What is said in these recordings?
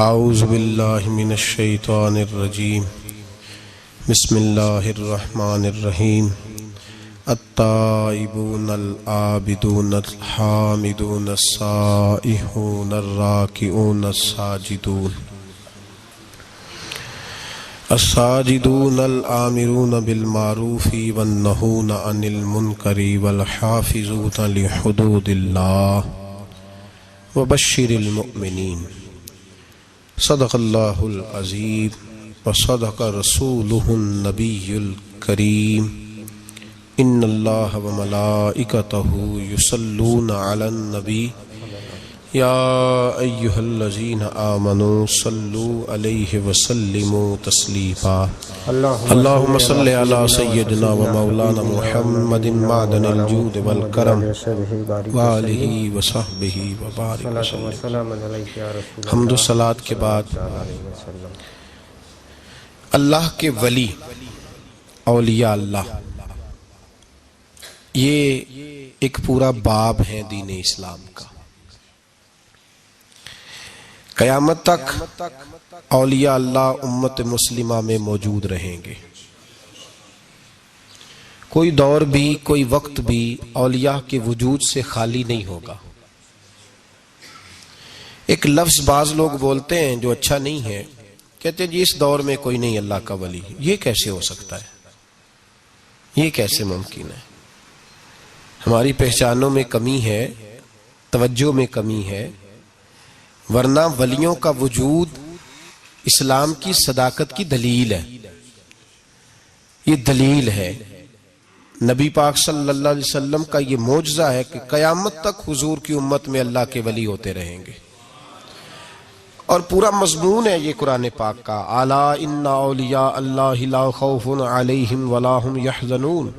اعوذ باللہ من الشیطان الرجیم بسم اللہ الرحمن الرحیم التائبون العابدون الحامدون السائحون الراکعون الساجدون الآمرون بالمعروف والنہون عن المنکر والحافظون لحدود اللہ وبشر المؤمنین صدق اللہ العظیم وصدق رسولہ النبی الکریم ان اللہ وملائکتہ یصلون علی النبی یا ایہا الذین آمنوا صلوا علیہ وسلموا تسلیما اللہم صلی علی سیدنا و مولانا محمد معدن الجود والکرم وآلہ وصحبہ وبارک وسلم۔ حمد و صلاۃ کے بعد اللہ کے ولی اولیاء اللہ، یہ ایک پورا باب ہے دین اسلام کا۔ قیامت تک اولیاء اللہ امت مسلمہ میں موجود رہیں گے۔ کوئی دور بھی، کوئی وقت بھی اولیاء کے وجود سے خالی نہیں ہوگا۔ ایک لفظ بعض لوگ بولتے ہیں جو اچھا نہیں ہے، کہتے ہیں جی اس دور میں کوئی نہیں اللہ کا ولی۔ یہ کیسے ہو سکتا ہے؟ یہ کیسے ممکن ہے؟ ہماری پہچانوں میں کمی ہے، توجہ میں کمی ہے، ورنہ ولیوں کا وجود اسلام کی صداقت کی دلیل ہے۔ یہ دلیل ہے، نبی پاک صلی اللہ علیہ وسلم کا یہ معجزہ ہے کہ قیامت تک حضور کی امت میں اللہ کے ولی ہوتے رہیں گے۔ اور پورا مضمون ہے یہ قرآن پاک کا، الا ان اولیاء اللہ لا خوف علیہم ولا هم یحزنون۔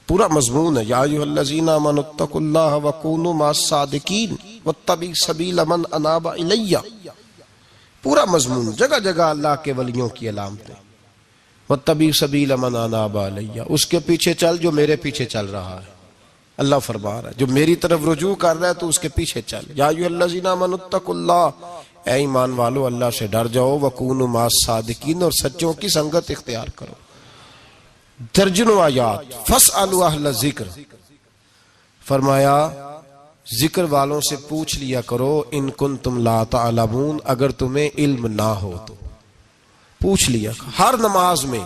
پورا مضمون ہے، یا ایھا الذین آمنوا اتقوا اللہ وکونوا مع الصادقین واتبعوا سبیل من اناب الی۔ پورا مضمون، جگہ جگہ اللہ کے ولیوں کی علامتیں، واتبعوا سبیل من اناب الی، اس کے پیچھے چل جو میرے پیچھے چل رہا ہے۔ اللہ فرما رہا ہے جو میری طرف رجوع کر رہا ہے تو اس کے پیچھے چل۔ یا ایھا الذین آمنوا اتقوا اللہ، اے ایمان والو اللہ سے ڈر جاؤ، وکونوا مع الصادقین، اور سچوں کی سنگت اختیار کرو۔ درجنوں آیات، فاسألوا اہل الذکر، فرمایا ذکر والوں سے پوچھ لیا کرو، ان کنتم لا تعلمون، اگر تمہیں علم نہ ہو تو پوچھ لیا کرو۔ ہر نماز میں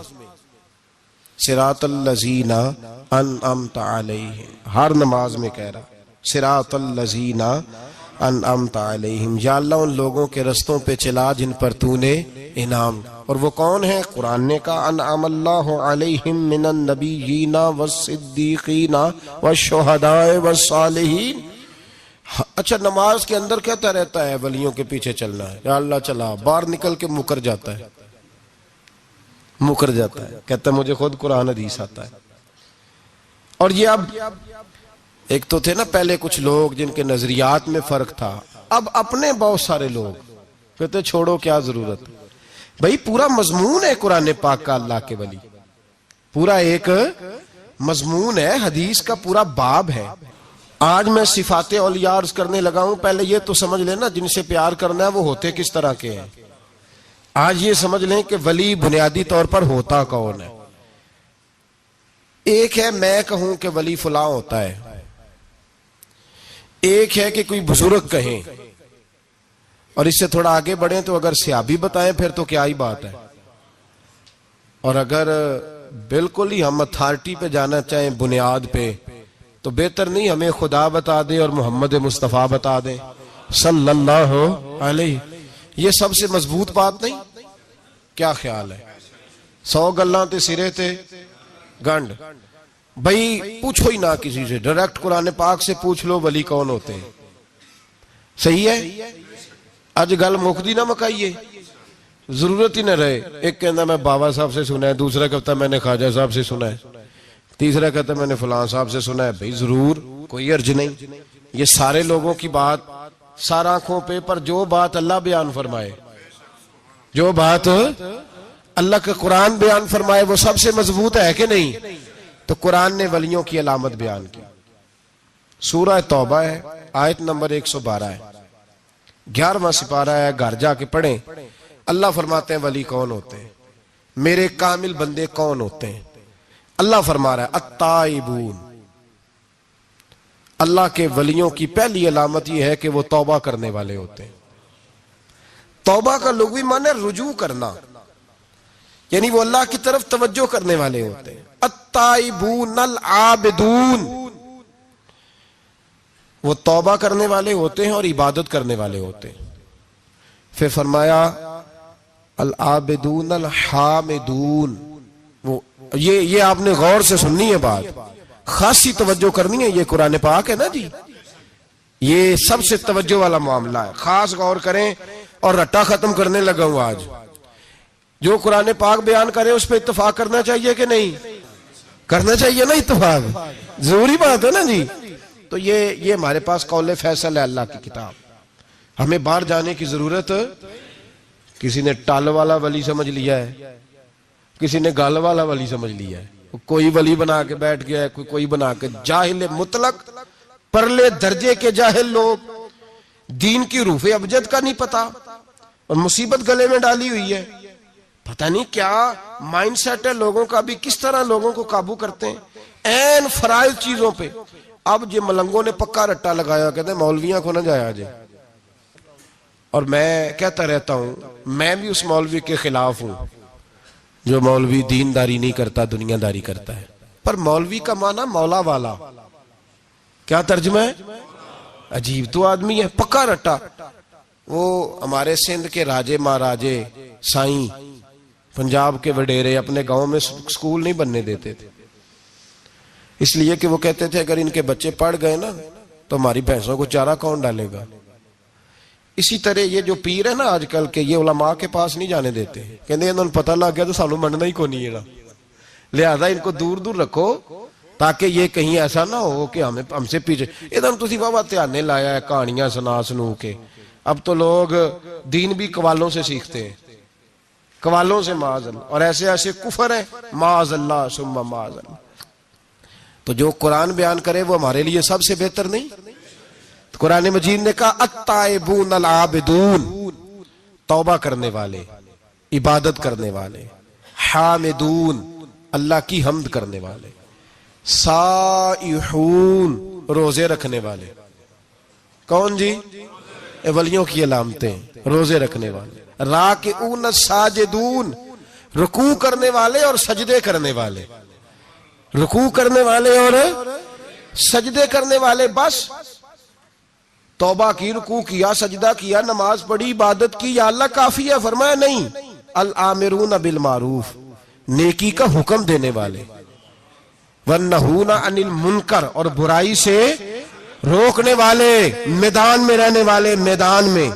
صراط الذین انعمت علیہم، ہر نماز میں کہہ رہا صراط الذین انعمت علیہم، یا اللہ ان لوگوں کے رستوں پہ چلا جن پر تو نے انعام۔ اور وہ کون ہے؟ قرآن نے کہا انعم اللہ علیہم من النبیین والصدیقین والشہداء والصالحین۔ اچھا، نماز کے اندر کہتا رہتا ہے ولیوں کے پیچھے چلنا ہے، یا اللہ چلا، باہر نکل کے مکر جاتا ہے، کہتا ہے مجھے خود قرآن حدیث آتا ہے۔ اور یہ اب ایک تو تھے نا پہلے کچھ لوگ جن کے نظریات میں فرق تھا، اب اپنے بہت سارے لوگ کہتے چھوڑو کیا ضرورت۔ بھئی پورا مضمون ہے قرآن پاک کا اللہ کے ولی، پورا ایک مضمون ہے، حدیث کا پورا باب ہے۔ آج میں صفات اولیاء عرض کرنے لگا ہوں، پہلے یہ تو سمجھ لینا جن سے پیار کرنا ہے وہ ہوتے کس طرح کے ہیں۔ آج یہ سمجھ لیں کہ ولی بنیادی طور پر ہوتا کون ہے۔ ایک ہے میں کہوں کہ ولی فلاں ہوتا ہے، ایک ہے کہ کوئی بزرگ کہیں، اور اس سے تھوڑا آگے بڑھیں تو اگر صحابی بتائیں پھر تو کیا ہی بات ہے۔ اور اگر بالکل ہی ہم اتھارٹی پہ جانا چاہیں بنیاد پہ تو بہتر نہیں ہمیں خدا بتا دے اور محمد مصطفیٰ بتا دے صلی اللہ علیہ۔ یہ سب سے مضبوط بات نہیں؟ کیا خیال ہے؟ 100 گلاں تے سرے تے گنڈ۔ بھئی پوچھو ہی نہ کسی سے، ڈائریکٹ قرآن پاک سے پوچھ لو ولی کون ہوتے ہیں۔ صحیح ہے؟ اج گل مکدی نہ مکائیے، ضرورت ہی نہ رہے۔ ایک کہنا میں بابا صاحب سے سنا ہے، دوسرا کہتا میں نے خواجہ صاحب سے سنا ہے، تیسرا کہتا میں نے فلاں صاحب سے سنا ہے۔ بھئی ضرور، کوئی عرض نہیں، یہ سارے لوگوں کی بات سار آنکھوں پہ، پر جو بات اللہ بیان فرمائے، جو بات اللہ کا قرآن بیان فرمائے وہ سب سے مضبوط ہے کہ نہیں؟ تو قرآن نے ولیوں کی علامت بیان کی، سورہ توبہ ہے، آیت نمبر 112 ہے۔ 11واں سپارہ ہے، گھر جا کے پڑھیں۔ اللہ فرماتے ہیں ولی کون ہوتے ہیں، میرے کامل بندے کون ہوتے ہیں۔ اللہ فرما رہا ہے التائبون، اللہ کے ولیوں کی پہلی علامت یہ ہے کہ وہ توبہ کرنے والے ہوتے ہیں۔ توبہ کا لغوی معنی ہے رجوع کرنا، یعنی وہ اللہ کی طرف توجہ کرنے والے ہوتے ہیں۔ التائبون العابدون، وہ توبہ کرنے والے ہوتے ہیں اور عبادت کرنے والے ہوتے ہیں۔ پھر فرمایا العابدون الحامدون، یہ آپ نے غور سے سننی ہے بات، خاصی توجہ کرنی ہے، یہ قرآن پاک ہے نا جی، یہ سب سے توجہ والا معاملہ ہے، خاص غور کریں۔ اور رٹا ختم کرنے لگا ہوں آج، جو قرآن پاک بیان کرے اس پہ اتفاق کرنا چاہیے کہ نہیں کرنا چاہیے نا، اتفاق ضروری بات ہے نا جی۔ تو یہ ہمارے پاس قول فیصل ہے اللہ کی کتاب، ہمیں باہر جانے کی ضرورت۔ کسی نے ٹال والا ولی سمجھ لیا ہے، کسی نے گال والا ولی سمجھ لیا ہے، کوئی ولی بنا کے بیٹھ گیا ہے، کوئی بنا کے۔ جاہل مطلق، پرلے درجے کے جاہل لوگ، دین کی روح ابجد کا نہیں پتا، اور مصیبت گلے میں ڈالی ہوئی ہے۔ پتہ نہیں کیا مائنڈ سیٹ ہے لوگوں کا، بھی کس طرح لوگوں کو قابو کرتے ہیں این فرائض چیزوں پہ۔ اب یہ ملنگوں نے پکا رٹا لگایا، کہتے ہیں مولویاں کو نہ جایا جائے۔ اور میں کہتا رہتا ہوں، میں بھی اس مولوی کے خلاف ہوں جو مولوی دینداری نہیں کرتا، دنیا داری کرتا ہے۔ پر مولوی کا معنی مولا والا، کیا ترجمہ ہے؟ عجیب تو آدمی ہے، پکا رٹا۔ وہ ہمارے سندھ کے راجے مہاراجے سائیں، پنجاب کے وڈیرے اپنے گاؤں میں سکول نہیں بننے دیتے تھے، اس لیے کہ وہ کہتے تھے اگر ان کے بچے پڑھ گئے نا تو ہماری بھینسوں کو چارہ کون ڈالے گا۔ اسی طرح یہ جو پیر ہے نا آج کل کے، یہ علماء کے پاس نہیں جانے دیتے، کہتے ہیں انہوں نے پتہ لگ گیا تو سانو مننا ہی کو نہیں ہے، لہذا ان کو دور دور رکھو تاکہ یہ کہیں ایسا نہ ہو کہ ہم سے پیچھے۔ ادھر تسی بابا تیانے لایا ہے کہانیاں سنا سنو کے۔ اب تو لوگ دین بھی قوالوں سے سیکھتے ہیں، قوالوں سے معاذ اللہ، اور ایسے ایسے کفر ہے معاذ اللہ ثم معاذ اللہ۔ تو جو قرآن بیان کرے وہ ہمارے لیے سب سے بہتر نہیں؟ قرآن مجید نے کہا التائبون العابدون، توبہ کرنے والے، عبادت کرنے والے، حامدون، اللہ کی حمد کرنے والے، سائحون، روزے رکھنے والے۔ کون جی؟ ولیوں کی علامتیں، روزے رکھنے والے، راکعون ساجدون، رکوع کرنے والے اور سجدے کرنے والے، رکوع کرنے والے اور سجدے کرنے والے۔ بس توبہ کی، رکوع کیا، سجدہ کیا، نماز پڑھی، عبادت کی، یا اللہ کافی ہے؟ فرمایا نہیں، الآمرون بالمعروف، نیکی کا حکم دینے والے، والنہون عن المنکر، اور برائی سے روکنے والے، میدان میں رہنے والے، میدان میں،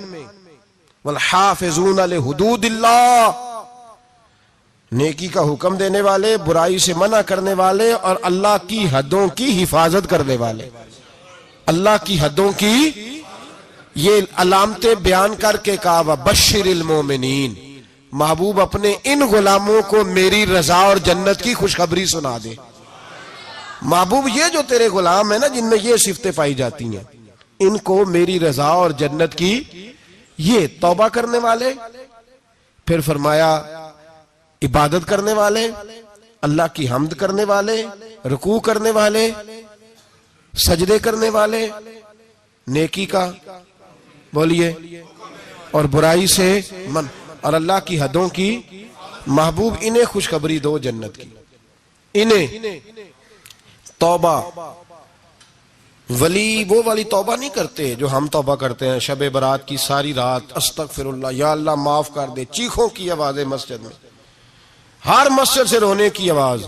والحافظون لحدود اللہ، نیکی کا حکم دینے والے، برائی سے منع کرنے والے، اور اللہ کی حدوں کی حفاظت کرنے والے۔ اللہ کی حدوں کی یہ علامتیں بیان کر کے کہا بشر المومنین، محبوب اپنے ان غلاموں کو میری رضا اور جنت کی خوشخبری سنا دے۔ محبوب یہ جو تیرے غلام ہیں نا جن میں یہ صفتیں پائی جاتی ہیں، ان کو میری رضا اور جنت کی، یہ توبہ کرنے والے، پھر فرمایا عبادت کرنے والے، اللہ کی حمد کرنے والے، رکوع کرنے والے، سجدے کرنے والے، نیکی کا بولیے اور برائی سے من، اور اللہ کی حدوں کی۔ محبوب انہیں خوشخبری دو جنت کی، انہیں توبہ۔ ولی وہ والی توبہ نہیں کرتے جو ہم توبہ کرتے ہیں، شب برات کی ساری رات استغفر اللہ، یا اللہ معاف کر دے، چیخوں کی آوازیں مسجد میں، ہر مسجد سے رونے کی آواز۔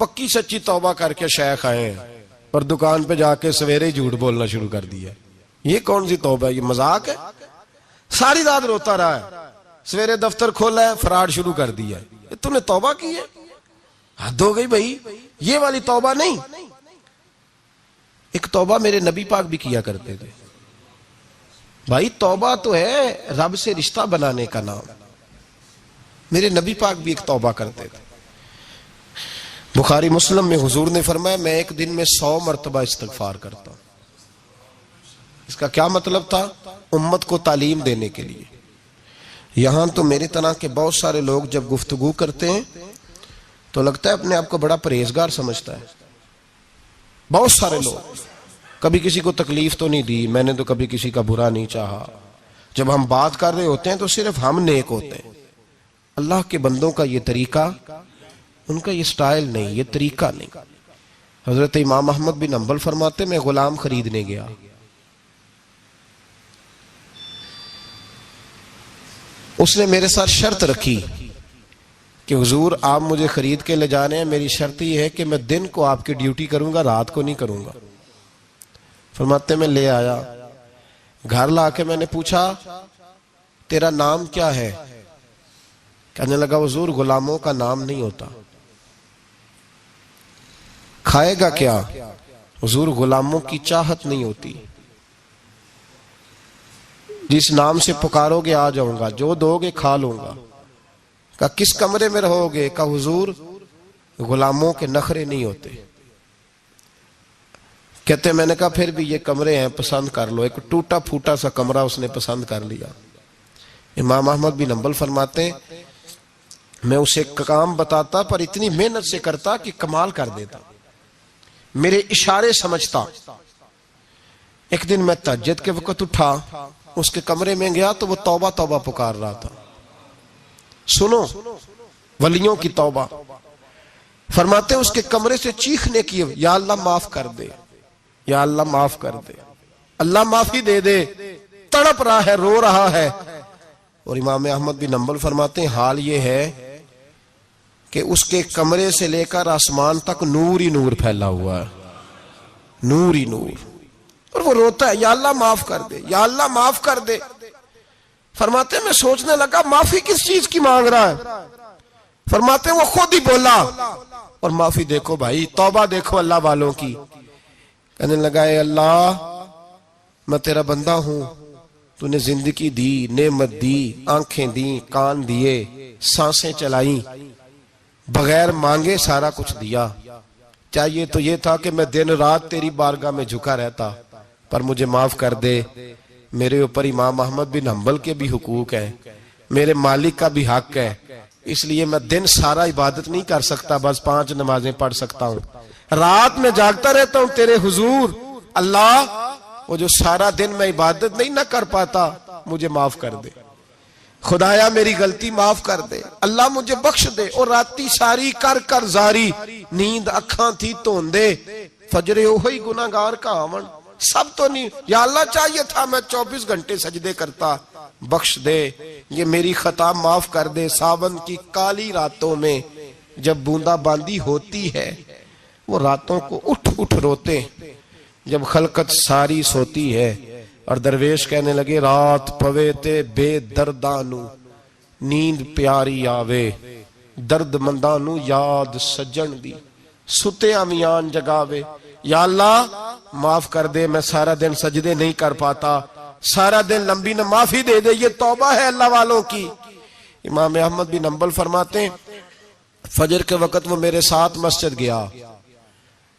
پکی سچی توبہ کر کے شیخ آئے ہیں اور دکان پہ جا کے سویرے جھوٹ بولنا شروع کر دیا۔ یہ کون سی توبہ ہے؟ یہ مذاق ہے؟ ساری رات روتا رہا ہے، سویرے دفتر کھولا ہے، فراڈ شروع کر دیا ہے۔ تم نے توبہ کی ہے؟ حد ہو گئی بھائی، یہ والی توبہ نہیں۔ ایک توبہ میرے نبی پاک بھی کیا کرتے تھے بھائی، توبہ تو ہے رب سے رشتہ بنانے کا نام۔ میرے نبی پاک بھی ایک توبہ کرتے تھے۔ بخاری مسلم میں حضور نے فرمایا میں ایک دن میں 100 مرتبہ استغفار کرتا ہوں، اس کا کیا مطلب تھا؟ امت کو تعلیم دینے کے لیے. یہاں تو میری طرح کے بہت سارے لوگ جب گفتگو کرتے ہیں تو لگتا ہے اپنے آپ کو بڑا پرہیزگار سمجھتا ہے. بہت سارے لوگ، کبھی کسی کو تکلیف تو نہیں دی، میں نے تو کبھی کسی کا برا نہیں چاہا. جب ہم بات کر رہے ہوتے ہیں تو صرف ہم نیک ہوتے ہیں. اللہ کے بندوں کا یہ طریقہ، ان کا یہ سٹائل نہیں، یہ طریقہ نہیں. حضرت امام احمد بن حنبل فرماتے میں غلام خریدنے گیا. اس نے میرے ساتھ شرط رکھی کہ حضور آپ مجھے خرید کے لے جانے ہیں، میری شرط یہ ہے کہ میں دن کو آپ کی ڈیوٹی کروں گا، رات کو نہیں کروں گا. فرماتے میں لے آیا. گھر لا کے میں نے پوچھا تیرا نام کیا ہے؟ کہنے لگا حضور غلاموں کا نام نہیں ہوتا. کھائے گا کیا؟ حضور غلاموں کی چاہت نہیں ہوتی. جس نام سے پکارو گے آ جاؤں گا، جو دو گے کھا لوں گا. کہا کس کمرے میں رہو گے؟ کہا حضور غلاموں کے نخرے نہیں ہوتے. کہتے میں نے کہا پھر بھی یہ کمرے ہیں پسند کر لو. ایک ٹوٹا پھوٹا سا کمرہ اس نے پسند کر لیا. امام احمد بن حنبل فرماتے ہیں میں اسے کام بتاتا پر اتنی محنت سے کرتا کہ کمال کر دیتا، میرے اشارے سمجھتا. ایک دن میں تہجد کے وقت اٹھا، اس کے کمرے میں گیا تو وہ توبہ توبہ پکار رہا تھا. سنو ولیوں کی توبہ. فرماتے اس کے کمرے سے چیخنے کی، یا اللہ معاف کر دے، یا اللہ معاف کر دے، اللہ معافی دے دے. تڑپ رہا ہے، رو رہا ہے. اور امام احمد بن حنبل فرماتے ہیں حال یہ ہے کہ اس کے کمرے سے لے کر آسمان تک نور ہی نور پھیلا ہوا ہے، نور ہی نور. اور وہ روتا ہے یا اللہ معاف کر دے، یا اللہ معاف کر دے. فرماتے ہیں میں سوچنے لگا معافی کس چیز کی مانگ رہا ہے. فرماتے ہیں وہ خود ہی بولا اور معافی دیکھو بھائی، توبہ دیکھو اللہ والوں کی. کہنے لگا اے اللہ میں تیرا بندہ ہوں، تو نے زندگی دی، نعمت دی، آنکھیں دی، کان دیے، سانسیں چلائیں، بغیر مانگے سارا کچھ دیا. چاہیے تو یہ تھا کہ میں دن رات تیری بارگاہ میں جھکا رہتا، پر مجھے معاف کر دے. میرے اوپر امام احمد بن حنبل کے بھی حقوق ہیں، میرے مالک کا بھی حق ہے، اس لیے میں دن سارا عبادت نہیں کر سکتا، بس 5 نمازیں پڑھ سکتا ہوں. رات میں جاگتا رہتا ہوں تیرے حضور. اللہ وہ جو سارا دن میں عبادت نہیں نہ کر پاتا مجھے معاف کر دے. خدایا میری غلطی معاف کر دے، اللہ مجھے بخش دے. اور راتی ساری کر کر زاری، نیند اکھاں تھی توندے، فجرے ہوئی گناہگار کا آون. سب تو نہیں، یا اللہ چاہیے تھا میں 24 گھنٹے سجدے کرتا، بخش دے، یہ میری خطا معاف کر دے. ساون کی کالی راتوں میں جب بوندا باندی ہوتی ہے وہ راتوں کو اٹھ اٹھ روتے، جب خلقت ساری سوتی ہے. اور درویش کہنے لگے رات پوے تے بے دردانو، نیند پیاری آوے، درد مندانو یاد سجن دی، ستے امیان جگاوے. یا اللہ معاف کر دے، میں سارا دن سجدے نہیں کر پاتا، سارا دن لمبی نہ معافی دے دے. یہ توبہ ہے اللہ والوں کی. امام احمد بن حنبل فرماتے ہیں فجر کے وقت وہ میرے ساتھ مسجد گیا،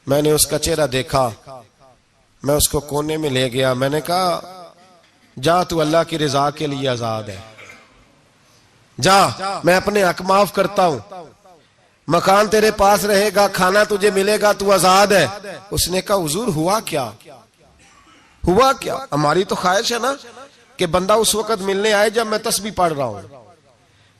میں نے اس کا چہرہ دیکھا، میں اس کو کونے میں لے گیا. میں نے کہا جا تو اللہ کی رضا کے لیے آزاد ہے، جا میں اپنے حق معاف کرتا ہوں، مکان تیرے پاس رہے گا، کھانا تجھے ملے گا، تو آزاد ہے. اس نے کہا حضور ہوا کیا؟ ہوا کیا؟ ہماری تو خواہش ہے نا کہ بندہ اس وقت ملنے آئے جب میں تسبیح پڑھ رہا ہوں،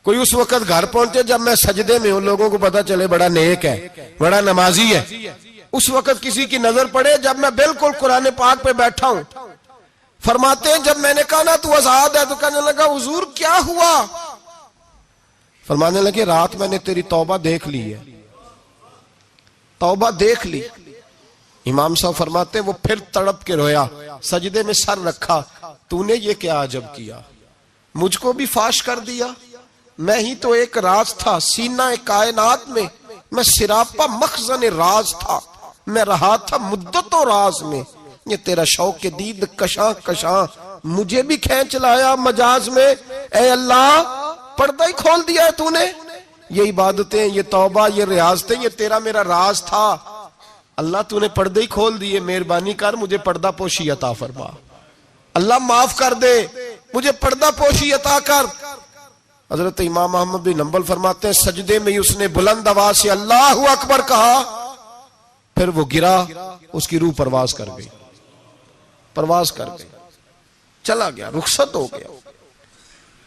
کوئی اس وقت گھر پہنچے جب میں سجدے میں ہوں، لوگوں کو پتا چلے بڑا نیک ہے، بڑا نمازی ہے. اس وقت کسی کی نظر پڑے جب میں بالکل قرآن پاک پہ بیٹھا ہوں. فرماتے ہیں جب میں نے کہا نا تو آزاد ہے، تو کہنے لگا حضور کیا ہوا؟ فرمانے لگے رات میں نے تیری توبہ دیکھ لی ہے، توبہ دیکھ لی. امام صاحب فرماتے ہیں وہ پھر تڑپ کے رویا، سجدے میں سر رکھا. تو نے یہ کیا عجب کیا، مجھ کو بھی فاش کر دیا، میں ہی تو ایک راز تھا سینہ کائنات میں، میں سراپا مخزن راز تھا، میں رہا تھا مدتوں راز میں. یہ تیرا شوق دید کشاں کشاں مجھے بھی کھینچ لایا مجاز میں. اے اللہ پردہ ہی کھول دیا ہے تو نے. یہ عبادتیں، یہ توبہ، یہ ریاضتیں، یہ تیرا میرا راز تھا. اللہ تو نے پردے ہی کھول دیے، مہربانی کر مجھے پردہ پوشی عطا فرما. اللہ معاف کر دے، مجھے پردہ پوشی عطا کر۔ حضرت امام احمد بن حنبل فرماتے ہیں سجدے میں اس نے بلند آواز سے اللہ اکبر کہا، پھر وہ گرا، اس کی روح پرواز کر گئی، پرواز کر گئی، چلا گیا، رخصت ہو گیا۔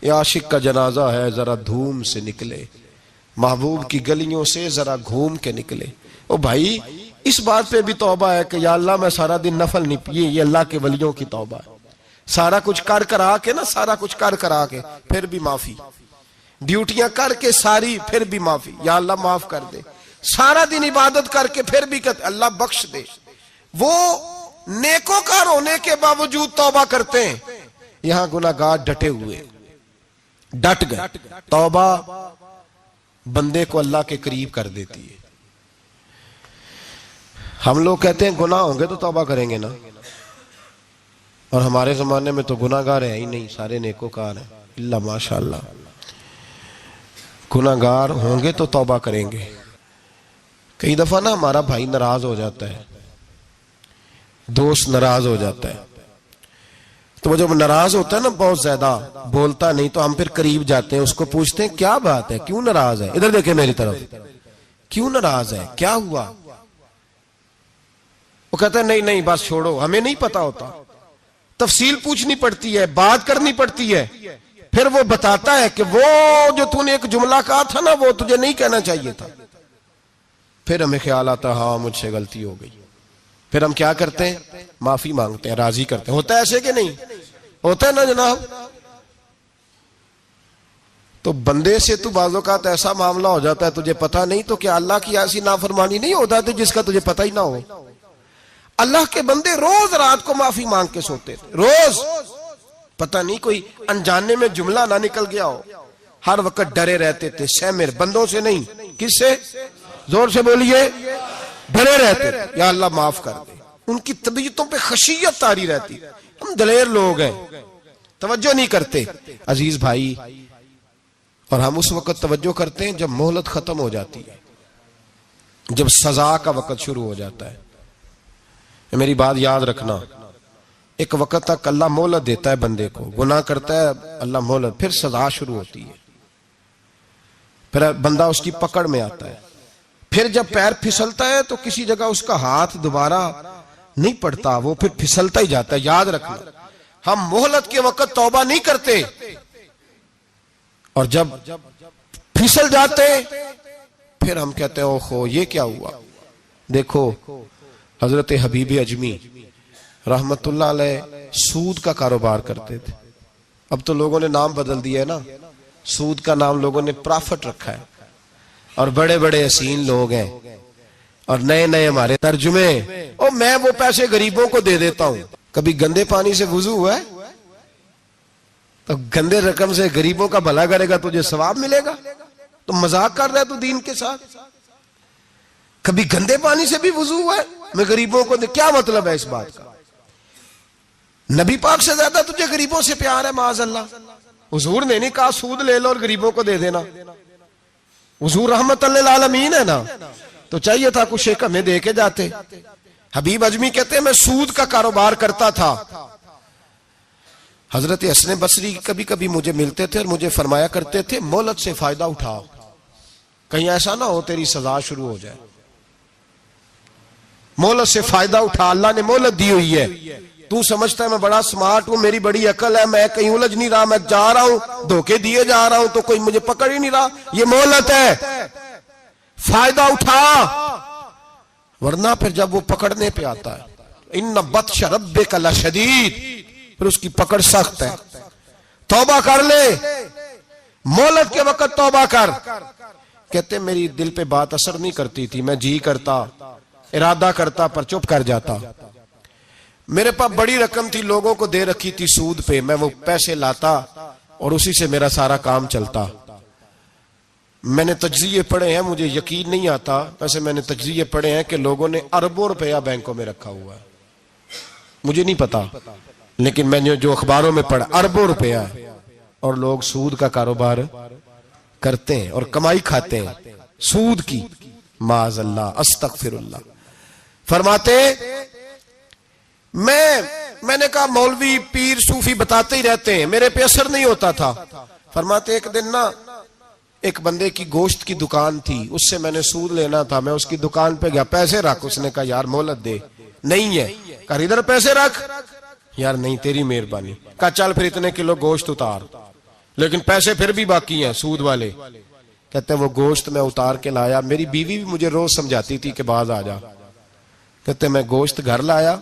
یہ عاشق کا جنازہ ہے، ذرا دھوم سے نکلے، محبوب کی گلیوں سے ذرا گھوم کے نکلے۔ او بھائی اس بات پہ بھی توبہ ہے کہ یا اللہ میں سارا دن نفل نہیں پیے، یہ اللہ کے ولیوں کی توبہ ہے۔ سارا کچھ کر کرا کے نا، سارا کچھ کر کرا کے پھر بھی معافی، ڈیوٹیاں کر کے ساری پھر بھی معافی، یا اللہ معاف کر دے۔ سارا دن عبادت کر کے پھر بھی کہتے اللہ بخش دے۔ وہ نیکوکار ہونے کے باوجود توبہ کرتے ہیں، یہاں گناہگار ڈٹے ہوئے، ڈٹ گئے۔ توبہ بندے کو اللہ کے قریب کر دیتی ہے۔ ہم لوگ کہتے ہیں گناہ ہوں گے تو توبہ کریں گے نا، اور ہمارے زمانے میں تو گناہگار ہیں ہی نہیں، سارے نیکوکار ہیں، اللہ ماشاءاللہ۔ گناہگار ہوں گے تو توبہ کریں گے۔ کئی دفعہ نا ہمارا بھائی ناراض ہو جاتا ہے، دوست ناراض ہو جاتا ہے، تو وہ جب ناراض ہوتا ہے نا بہت زیادہ بولتا نہیں، تو ہم پھر قریب جاتے ہیں، اس کو پوچھتے ہیں کیا بات ہے، کیوں ناراض ہے، ادھر دیکھیں میری طرف، کیوں ناراض ہے، کیا ہوا؟ وہ کہتا ہے نہیں بس چھوڑو، ہمیں نہیں پتا ہوتا، تفصیل پوچھنی پڑتی ہے، بات کرنی پڑتی ہے، پھر وہ بتاتا ہے کہ وہ جو تو نے ایک جملہ کہا تھا نا وہ تجھے نہیں کہنا چاہیے تھا۔ پھر ہمیں خیال آتا ہاں مجھ سے غلطی ہو گئی، پھر ہم کیا کرتے ہیں؟ معافی مانگتے ہیں، راضی کرتے ہیں۔ ہوتا ہے ایسے کہ نہیں ہوتا ہے نا جناب؟ تو بندے سے تو بعض اوقات ایسا معاملہ ہو جاتا ہے تجھے پتا نہیں، تو کیا اللہ کی ایسی نافرمانی نہیں ہوتا تھا جس کا تجھے پتا ہی نہ ہو؟ اللہ کے بندے روز رات کو معافی مانگ کے سوتے تھے، روز، پتہ نہیں کوئی انجانے میں جملہ نہ نکل گیا ہو، ہر وقت ڈرے رہتے تھے، سیمر بندوں سے نہیں، کس سے؟ زور سے بولیے، ڈرے رہتے تھے یا اللہ معاف کر دے۔ ان کی طبیعتوں پہ خشیت طاری رہتی۔ ہم دلیر لوگ ہیں، توجہ نہیں کرتے عزیز بھائی، اور ہم اس وقت توجہ کرتے ہیں جب مہلت ختم ہو جاتی ہے، جب سزا کا وقت شروع ہو جاتا ہے۔ میری بات یاد رکھنا، ایک وقت تک اللہ مہلت دیتا ہے بندے کو، گناہ کرتا ہے اللہ مہلت، پھر سزا شروع ہوتی ہے، پھر بندہ اس کی پکڑ میں آتا ہے، پھر جب پیر پھسلتا ہے تو کسی جگہ اس کا ہاتھ دوبارہ نہیں پڑتا، وہ پھر پھسلتا ہی جاتا ہے۔ یاد رکھنا ہم مہلت کے وقت توبہ نہیں کرتے، اور جب پھسل جاتے پھر ہم کہتے ہیں اوہو یہ کیا ہوا۔ دیکھو حضرت حبیب اجمی رحمت اللہ علیہ سود کا کاروبار کرتے تھے، اب تو لوگوں نے نام بدل دیا ہے نا، سود کا نام لوگوں نے پرافٹ رکھا ہے، اور بڑے بڑے حسین لوگ ہیں، اور نئے نئے ہمارے ترجمے، اور میں وہ پیسے غریبوں کو دے دیتا ہوں۔ کبھی گندے پانی سے وضو ہوا ہے؟ تو گندے رقم سے غریبوں کا بھلا کرے گا تجھے ثواب ملے گا؟ تو مذاق کر رہا ہے تو دین کے ساتھ۔ کبھی گندے پانی سے بھی وضو ہوا ہے؟ میں غریبوں کو کیا مطلب ہے اس بات کا؟ نبی پاک سے زیادہ تجھے غریبوں سے پیار ہے معاذ اللہ۔ حضور نے نہیں کہا سود لے لو اور غریبوں کو دے دینا، حضور رحمت للعالمین ہے نا، تو چاہیے تھا کچھ ایک ہمیں دے کے جاتے۔ حبیب اجمی کہتے ہیں میں سود کا کاروبار کرتا تھا۔ حضرت حسن بصری کبھی کبھی مجھے ملتے تھے اور مجھے فرمایا کرتے تھے مہلت سے فائدہ اٹھاؤ، کہیں ایسا نہ ہو تیری سزا شروع ہو جائے، مہلت سے فائدہ اٹھا، اللہ نے مہلت دی ہوئی ہے، تو سمجھتا ہے میں بڑا سمارٹ ہوں، میری بڑی عقل ہے، میں کہیں الجھ نہیں رہا، میں جا رہا ہوں دھوکے دیے جا رہا ہوں تو کوئی مجھے پکڑ ہی نہیں رہا، یہ مہلت ہے، فائدہ اٹھا، ورنہ پھر جب وہ پکڑنے پہ آتا ہے ان بطش ربک لشدید، پھر اس کی پکڑ سخت ہے۔ توبہ کر لے، مہلت کے وقت توبہ کر۔ کہتے میری دل پہ بات اثر نہیں کرتی تھی، میں جی کرتا، ارادہ کرتا پر چپ کر جاتا، میرے پاس بڑی رقم تھی لوگوں کو دے رکھی تھی سود پہ، میں وہ پیسے لاتا اور اسی سے میرا سارا کام چلتا۔ میں نے تجزیے پڑھے ہیں، مجھے یقین نہیں آتا، ویسے میں نے تجزیے پڑھے ہیں کہ لوگوں نے اربوں روپیہ بینکوں میں رکھا ہوا ہے، مجھے نہیں پتا، لیکن میں نے جو اخباروں میں پڑھا اربوں روپیہ ہے، اور لوگ سود کا کاروبار کرتے ہیں اور کمائی کھاتے ہیں سود کی، معاذ اللہ، استغفر اللہ۔ فرماتے میں میں نے کہا مولوی پیر صوفی بتاتے ہی رہتے ہیں، میرے پہ اثر نہیں ہوتا تھا۔ فرماتے ایک دن نا ایک بندے کی گوشت کی دکان تھی، اس سے میں نے سود لینا تھا، میں اس کی دکان پہ گیا، پیسے رکھ۔ اس نے کہا یار مہلت دے، نہیں ہے۔ کہا ادھر پیسے رکھ، یار نہیں تیری مہربانی۔ کہا چل پھر اتنے کلو گوشت اتار، لیکن پیسے پھر بھی باقی ہیں سود والے۔ کہتے وہ گوشت میں اتار کے لایا، میری بیوی بھی مجھے روز سمجھاتی تھی کہ باز آ جا۔ کہتے میں گوشت گھر لایا،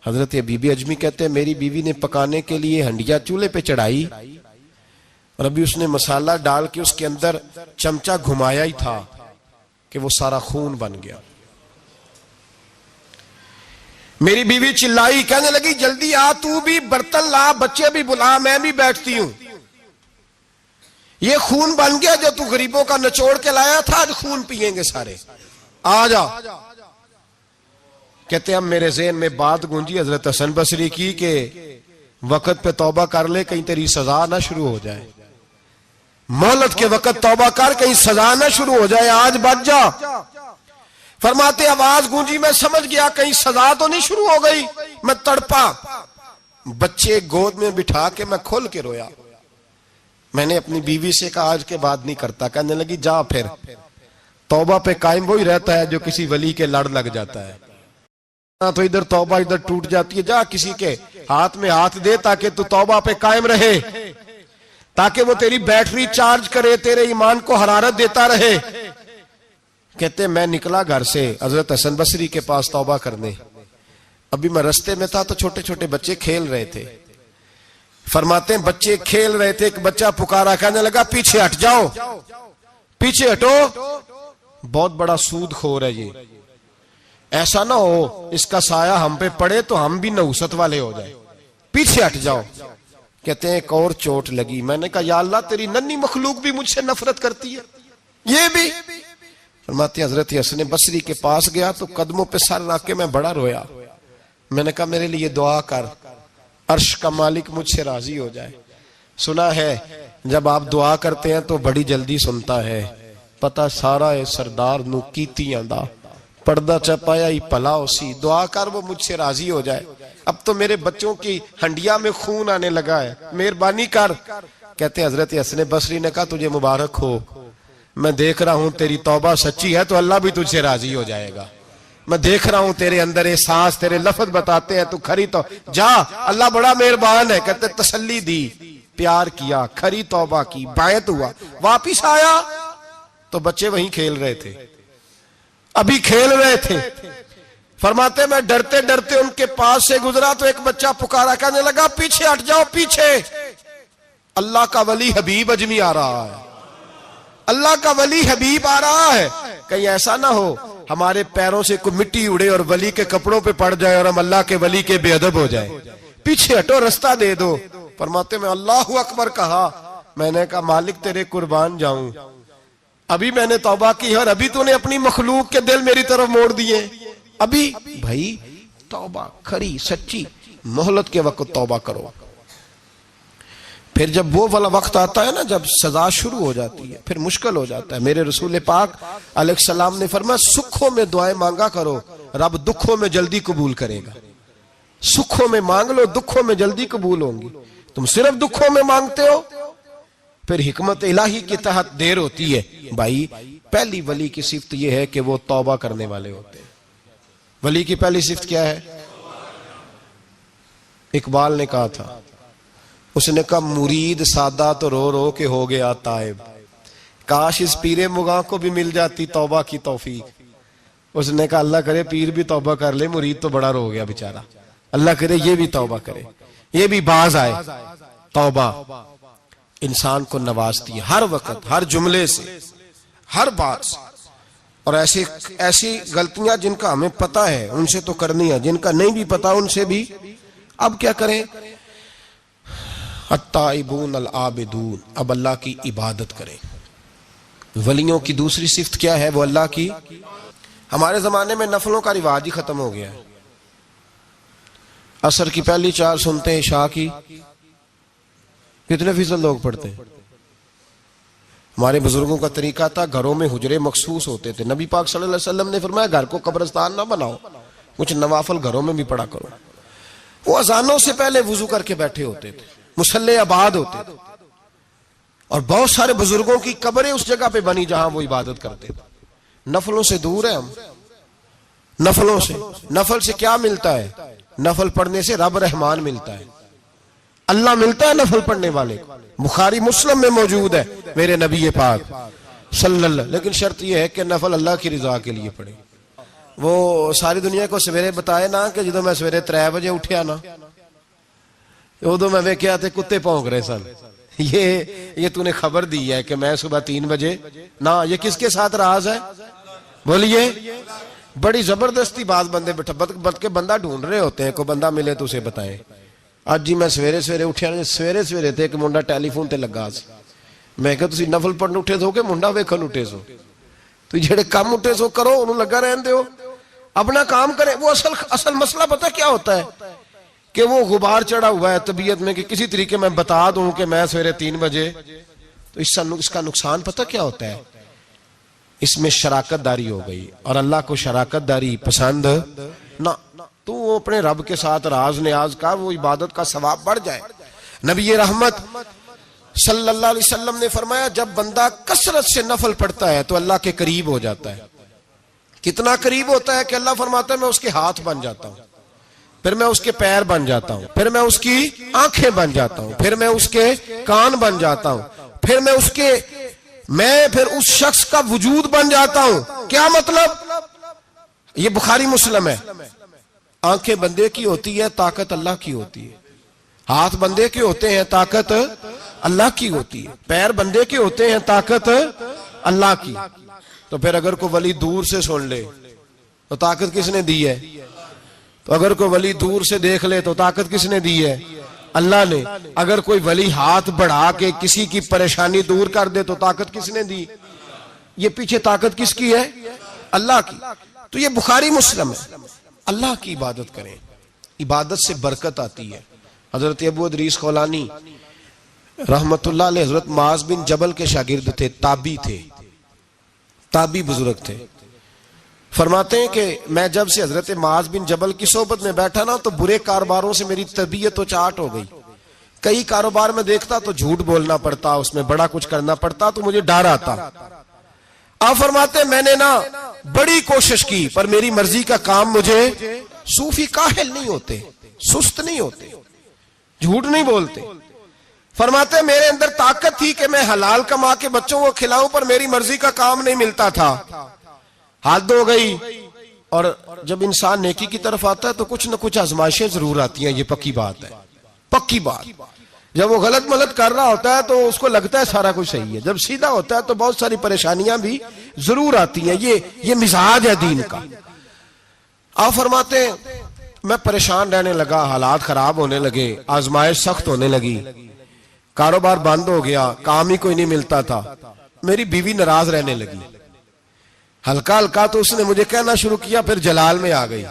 حضرت بی بی اجمی کہتے میری بیوی نے پکانے کے لیے ہنڈیا چولہے پہ چڑھائی، اور ابھی اس نے مسالہ ڈال کے اس کے اندر چمچہ گھمایا ہی تھا کہ وہ سارا خون بن گیا۔ میری بیوی چلائی، کہنے لگی جلدی آ، تو بھی برتن لا، بچے بھی بلا، میں بھی بیٹھتی ہوں، یہ خون بن گیا جو تو غریبوں کا نچوڑ کے لایا تھا، آج خون پیئیں گے سارے، آ جا۔ کہتے اب میرے ذہن میں بات گونجی حضرت حسن بصری کی کہ وقت پہ توبہ کر لے، کہیں تیری سزا نہ شروع ہو جائے، مہلت کے وقت توبہ کر، کہیں سزا نہ شروع ہو جائے، آج بچ جا۔ فرماتے آواز گونجی، میں سمجھ گیا کہیں سزا تو نہیں شروع ہو گئی، میں تڑپا، بچے گود میں بٹھا کے میں کھول کے رویا۔ میں نے اپنی بیوی سے کہا آج کے بعد نہیں کرتا، کہنے لگی جا پھر، توبہ پہ قائم وہی رہتا ہے جو کسی ولی کے لڑ لگ جاتا ہے، تو ادھر توبہ ادھر ٹوٹ جاتی ہے، جا کسی کے ہاتھ میں ہاتھ دے تاکہ تو توبہ پہ قائم رہے، تاکہ وہ تیری بیٹری چارج کرے، تیرے ایمان کو حرارت دیتا رہے۔ کہتے میں نکلا گھر سے حضرت حسن بصری کے پاس توبہ کرنے، ابھی میں رستے میں تھا تو چھوٹے چھوٹے بچے کھیل رہے تھے۔ فرماتے ہیں بچے کھیل رہے تھے، ایک بچہ پکارا، کہنے لگا پیچھے ہٹ جاؤ، پیچھے ہٹو، بہت بڑا سود خور ہے یہ، ایسا نہ ہو اس کا سایہ ہم پہ پڑے تو ہم بھی نحوست والے ہو جائیں، پیچھے ہٹ جاؤ۔ کہتے ہیں ایک اور چوٹ لگی، میں نے کہا یا اللہ تیری ننھی مخلوق بھی مجھ سے نفرت کرتی ہے، یہ بھی۔ فرماتے ہیں حضرت حسن بصری کے پاس گیا تو قدموں پہ سر رکھ کے میں بڑا رویا، میں نے کہا میرے لیے دعا کر، عرش کا مالک مجھ سے راضی ہو جائے۔ سنا ہے جب آپ دعا کرتے ہیں تو بڑی جلدی سنتا ہے، پتہ سارا ہے سردار نو کیتیاں دا، پردہ چپایا ہی پلا اسی، دعا کر وہ مجھ سے راضی ہو جائے، اب تو میرے بچوں کی ہنڈیا میں خون آنے لگا ہے، مہربانی کر۔ کہتے ہیں حضرت حسن بصری نے کہا تجھے مبارک ہو، میں دیکھ رہا ہوں تیری توبہ سچی ہے تو اللہ بھی تجھ سے راضی ہو جائے گا، میں دیکھ رہا ہوں تیرے اندر احساس، تیرے لفظ بتاتے ہیں تو کھری تو جا، اللہ بڑا مہربان ہے۔ کہتے تسلی دی، پیار کیا، کھری توبہ کی، بیعت ہوا، واپس آیا تو بچے وہیں کھیل رہے تھے، ابھی کھیل رہے تھے۔ فرماتے میں ڈرتے ڈرتے ان کے پاس سے گزرا تو ایک بچہ پکارا، کہنے لگا پیچھے ہٹ جاؤ، پیچھے، اللہ کا ولی حبیب اجمی آ رہا ہے، اللہ کا ولی حبیب آ رہا ہے، کہیں ایسا نہ ہو ہمارے پیروں سے کوئی مٹی اڑے اور ولی کے کپڑوں پہ پڑ جائے اور ہم اللہ کے ولی کے بے ادب ہو جائے، پیچھے ہٹو، رستہ دے دو۔ فرماتے میں اللہ اکبر کہا، میں نے کہا مالک تیرے قربان جاؤں، ابھی میں نے توبہ کی اور ابھی تو نے اپنی مخلوق کے دل میری طرف موڑ دیے، ابھی بھائی توبہ کھری سچی، مہلت کے وقت توبہ کرو۔ پھر جب وہ والا وقت آتا ہے نا جب سزا شروع ہو جاتی ہے پھر مشکل ہو جاتا ہے۔ میرے رسول پاک علیہ السلام نے فرمایا سکھوں میں دعائیں مانگا کرو، رب دکھوں میں جلدی قبول کرے گا، سکھوں میں مانگ لو، دکھوں میں جلدی قبول ہوں گی، تم صرف دکھوں میں مانگتے ہو پھر حکمت الہی کے تحت دیر ہوتی ہے۔ بھائی پہلی ولی کی صفت یہ ہے کہ وہ توبہ کرنے والے ہوتے ہیں۔ ولی کی پہلی صفت کیا ہے؟ اقبال نے کہا تھا، اس نے کہا مرید سادہ تو رو رو کے ہو گیا تائب، کاش اس پیر مغاں کو بھی مل جاتی توبہ کی توفیق۔ اس نے کہا اللہ کرے پیر بھی توبہ کر لے، مرید تو بڑا رو گیا بیچارہ، اللہ کرے یہ بھی توبہ کرے، یہ بھی باز آئے۔ توبہ انسان کو نوازتی ہے ہر وقت، ہر جملے سے، ہر بات سے، اور ایسی غلطیاں جن کا ہمیں پتہ ہے ان سے تو کرنی ہے، جن کا نہیں بھی پتہ ان سے بھی اب کیا کریں؟ التائبون العابدون، اب اللہ کی عبادت کریں۔ ولیوں کی دوسری صفت کیا ہے؟ وہ اللہ کی، ہمارے زمانے میں نفلوں کا رواج ہی ختم ہو گیا ہے، عصر کی پہلی 4 سنتے ہیں، عشاء کی کتنے فیصد لوگ پڑھتے ہیں؟ ہمارے بزرگوں کا طریقہ تھا گھروں میں حجرے مخصوص ہوتے تھے، نبی پاک صلی اللہ علیہ وسلم نے فرمایا گھر کو قبرستان نہ بناؤ، کچھ نوافل گھروں میں بھی پڑھا کرو۔ وہ اذانوں سے پہلے وضو کر کے بیٹھے ہوتے تھے، مصلی آباد ہوتے تھے، اور بہت سارے بزرگوں کی قبریں اس جگہ پہ بنی جہاں وہ عبادت کرتے تھے۔ نفلوں سے دور ہیں ہم، نفلوں سے۔ نفل سے کیا ملتا ہے؟ نفل پڑھنے سے رب رحمان ملتا ہے، اللہ ملتا ہے نفل پڑھنے والے کو۔ بخاری مسلم میں موجود ہے میرے نبی پاک صلی اللہ، لیکن شرط یہ ہے کہ نفل اللہ کی رضا کے لیے پڑھے۔ وہ ساری دنیا کو سویرے بتائے نا کہ جدو میں سویرے 3 بجے اٹھیا نا، ادو میں ویکھیا تے کتے پونک رہے سن، یہ تو نے خبر دی ہے کہ میں صبح 3 بجے نا۔ یہ کس کے ساتھ راز ہے؟ بولیے۔ بڑی زبردستی بات بندے بٹ کے بندہ ڈھونڈ رہے ہوتے ہیں، کوئی بندہ ملے تو اسے بتائیں۔ آج جی میں سویرے سویرے اٹھیا، سویرے تے ایک منڈا ٹیلی فون تے لگا سی، میں کہا تسی نفل پڑھن اٹھے سو کہ منڈا ویکھن اٹھے سو؟ تو جڑے کام اٹھے سو کرو، انہوں لگا رہن دیو، اپنا کام کرے۔ وہ اصل مسئلہ پتہ کیا ہوتا ہے کہ وہ غبار چڑھا ہوا ہے طبیعت میں کہ کسی طریقے میں بتا دوں کہ میں سویرے 3 بجے، تو اس کا نقصان پتہ کیا ہوتا ہے؟ اس میں شراکت داری ہو گئی، اور اللہ کو شراکت داری پسند نہ۔ تو وہ اپنے رب کے ساتھ راز نیاز کا، وہ عبادت کا ثواب بڑھ جائے۔ نبی رحمت صلی اللہ علیہ وسلم نے فرمایا جب بندہ کثرت سے نفل پڑھتا ہے تو اللہ کے قریب ہو جاتا ہے۔ کتنا قریب ہوتا ہے کہ اللہ فرماتا ہے میں اس کے ہاتھ بن جاتا ہوں، پھر میں اس کے پیر بن جاتا ہوں، پھر میں اس کی آنکھیں بن جاتا ہوں، پھر میں اس کے کان بن جاتا ہوں، پھر اس شخص کا وجود بن جاتا ہوں۔ کیا مطلب؟ یہ بخاری مسلم ہے۔ آنکھیں بندے کی ہوتی ہے، طاقت اللہ کی ہوتی ہے۔ ہاتھ بندے کے ہوتے ہیں، طاقت اللہ کی ہوتی ہے۔ پیر بندے کے ہوتے ہیں، طاقت اللہ کی۔ تو پھر اگر کوئی ولی دور سے سن لے تو طاقت کس نے دی ہے؟ تو اگر کوئی ولی دور سے دیکھ لے تو طاقت کس نے دی ہے؟ اللہ نے۔ اگر کوئی ولی ہاتھ بڑھا کے کسی کی پریشانی دور کر دے تو طاقت کس نے دی؟ یہ پیچھے طاقت کس کی ہے؟ اللہ کی۔ تو یہ بخاری مسلم ہے۔ اللہ کی عبادت کریں، عبادت سے برکت آتی ہے۔ حضرت ابو ادریس خولانی رحمت اللہ علیہ حضرت معاذ بن جبل کے شاگرد تھے، تابی بزرگ تھے۔ فرماتے ہیں کہ میں جب سے حضرت معاذ بن جبل کی صحبت میں بیٹھا نا تو برے کاروباروں سے میری طبیعت و چاٹ ہو گئی۔ کئی کاروبار میں دیکھتا تو جھوٹ بولنا پڑتا، اس میں بڑا کچھ کرنا پڑتا، تو مجھے ڈر آتا۔ آپ فرماتے ہیں میں نے نا بڑی کوشش کی پر میری مرضی کا کام مجھے، صوفی کاہل نہیں ہوتے، سست نہیں ہوتے، جھوٹ نہیں بولتے۔ فرماتے ہیں میرے اندر طاقت تھی کہ میں حلال کما کے بچوں کو کھلاؤں، پر میری مرضی کا کام نہیں ملتا تھا۔ حد ہو گئی۔ اور جب انسان نیکی کی طرف آتا ہے تو کچھ نہ کچھ آزمائشیں ضرور آتی ہیں، یہ پکی بات ہے، پکی بات۔ جب وہ غلط ملت کر رہا ہوتا ہے تو اس کو لگتا ہے سارا کچھ صحیح ہے، جب سیدھا ہوتا ہے تو بہت ساری پریشانیاں بھی ضرور آتی ہیں۔ یہ مزاج ہے دین کا۔ آپ فرماتے ہیں میں پریشان رہنے لگا، حالات خراب ہونے لگے، آزمائش سخت ہونے لگی، کاروبار بند ہو گیا، کام ہی کوئی نہیں ملتا تھا، میری بیوی ناراض رہنے لگی۔ ہلکا ہلکا تو اس نے مجھے کہنا شروع کیا، پھر جلال میں آ گئی،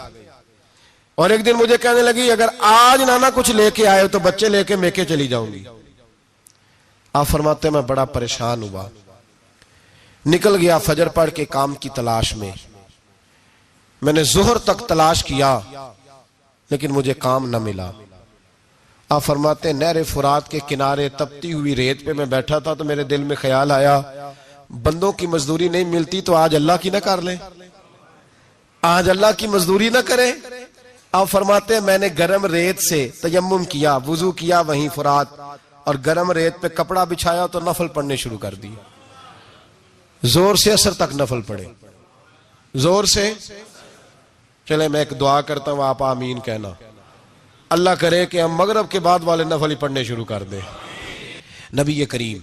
اور ایک دن مجھے کہنے لگی اگر آج نانا کچھ لے کے آئے تو بچے لے کے میکے چلی جاؤں گی۔ آپ فرماتے ہیں میں بڑا پریشان ہوا، نکل گیا فجر پڑھ کے کام کی تلاش میں۔ میں نے ظہر تک تلاش کیا لیکن مجھے کام نہ ملا۔ آپ فرماتے ہیں نہر فرات کے کنارے تپتی ہوئی ریت پہ میں بیٹھا تھا تو میرے دل میں خیال آیا بندوں کی مزدوری نہیں ملتی تو آج اللہ کی نہ کر لیں، آج اللہ کی مزدوری نہ کریں۔ آپ فرماتے ہیں میں نے گرم ریت سے تیمم کیا، وضو کیا وہیں فرات، اور گرم ریت پہ کپڑا بچھایا تو نفل پڑھنے شروع کر دی، زور سے اثر تک نفل پڑھے، زور سے۔ چلے میں ایک دعا کرتا ہوں، آپ آمین کہنا۔ اللہ کرے کہ ہم مغرب کے بعد والے نفل ہی پڑھنے شروع کر دیں۔ نبی کریم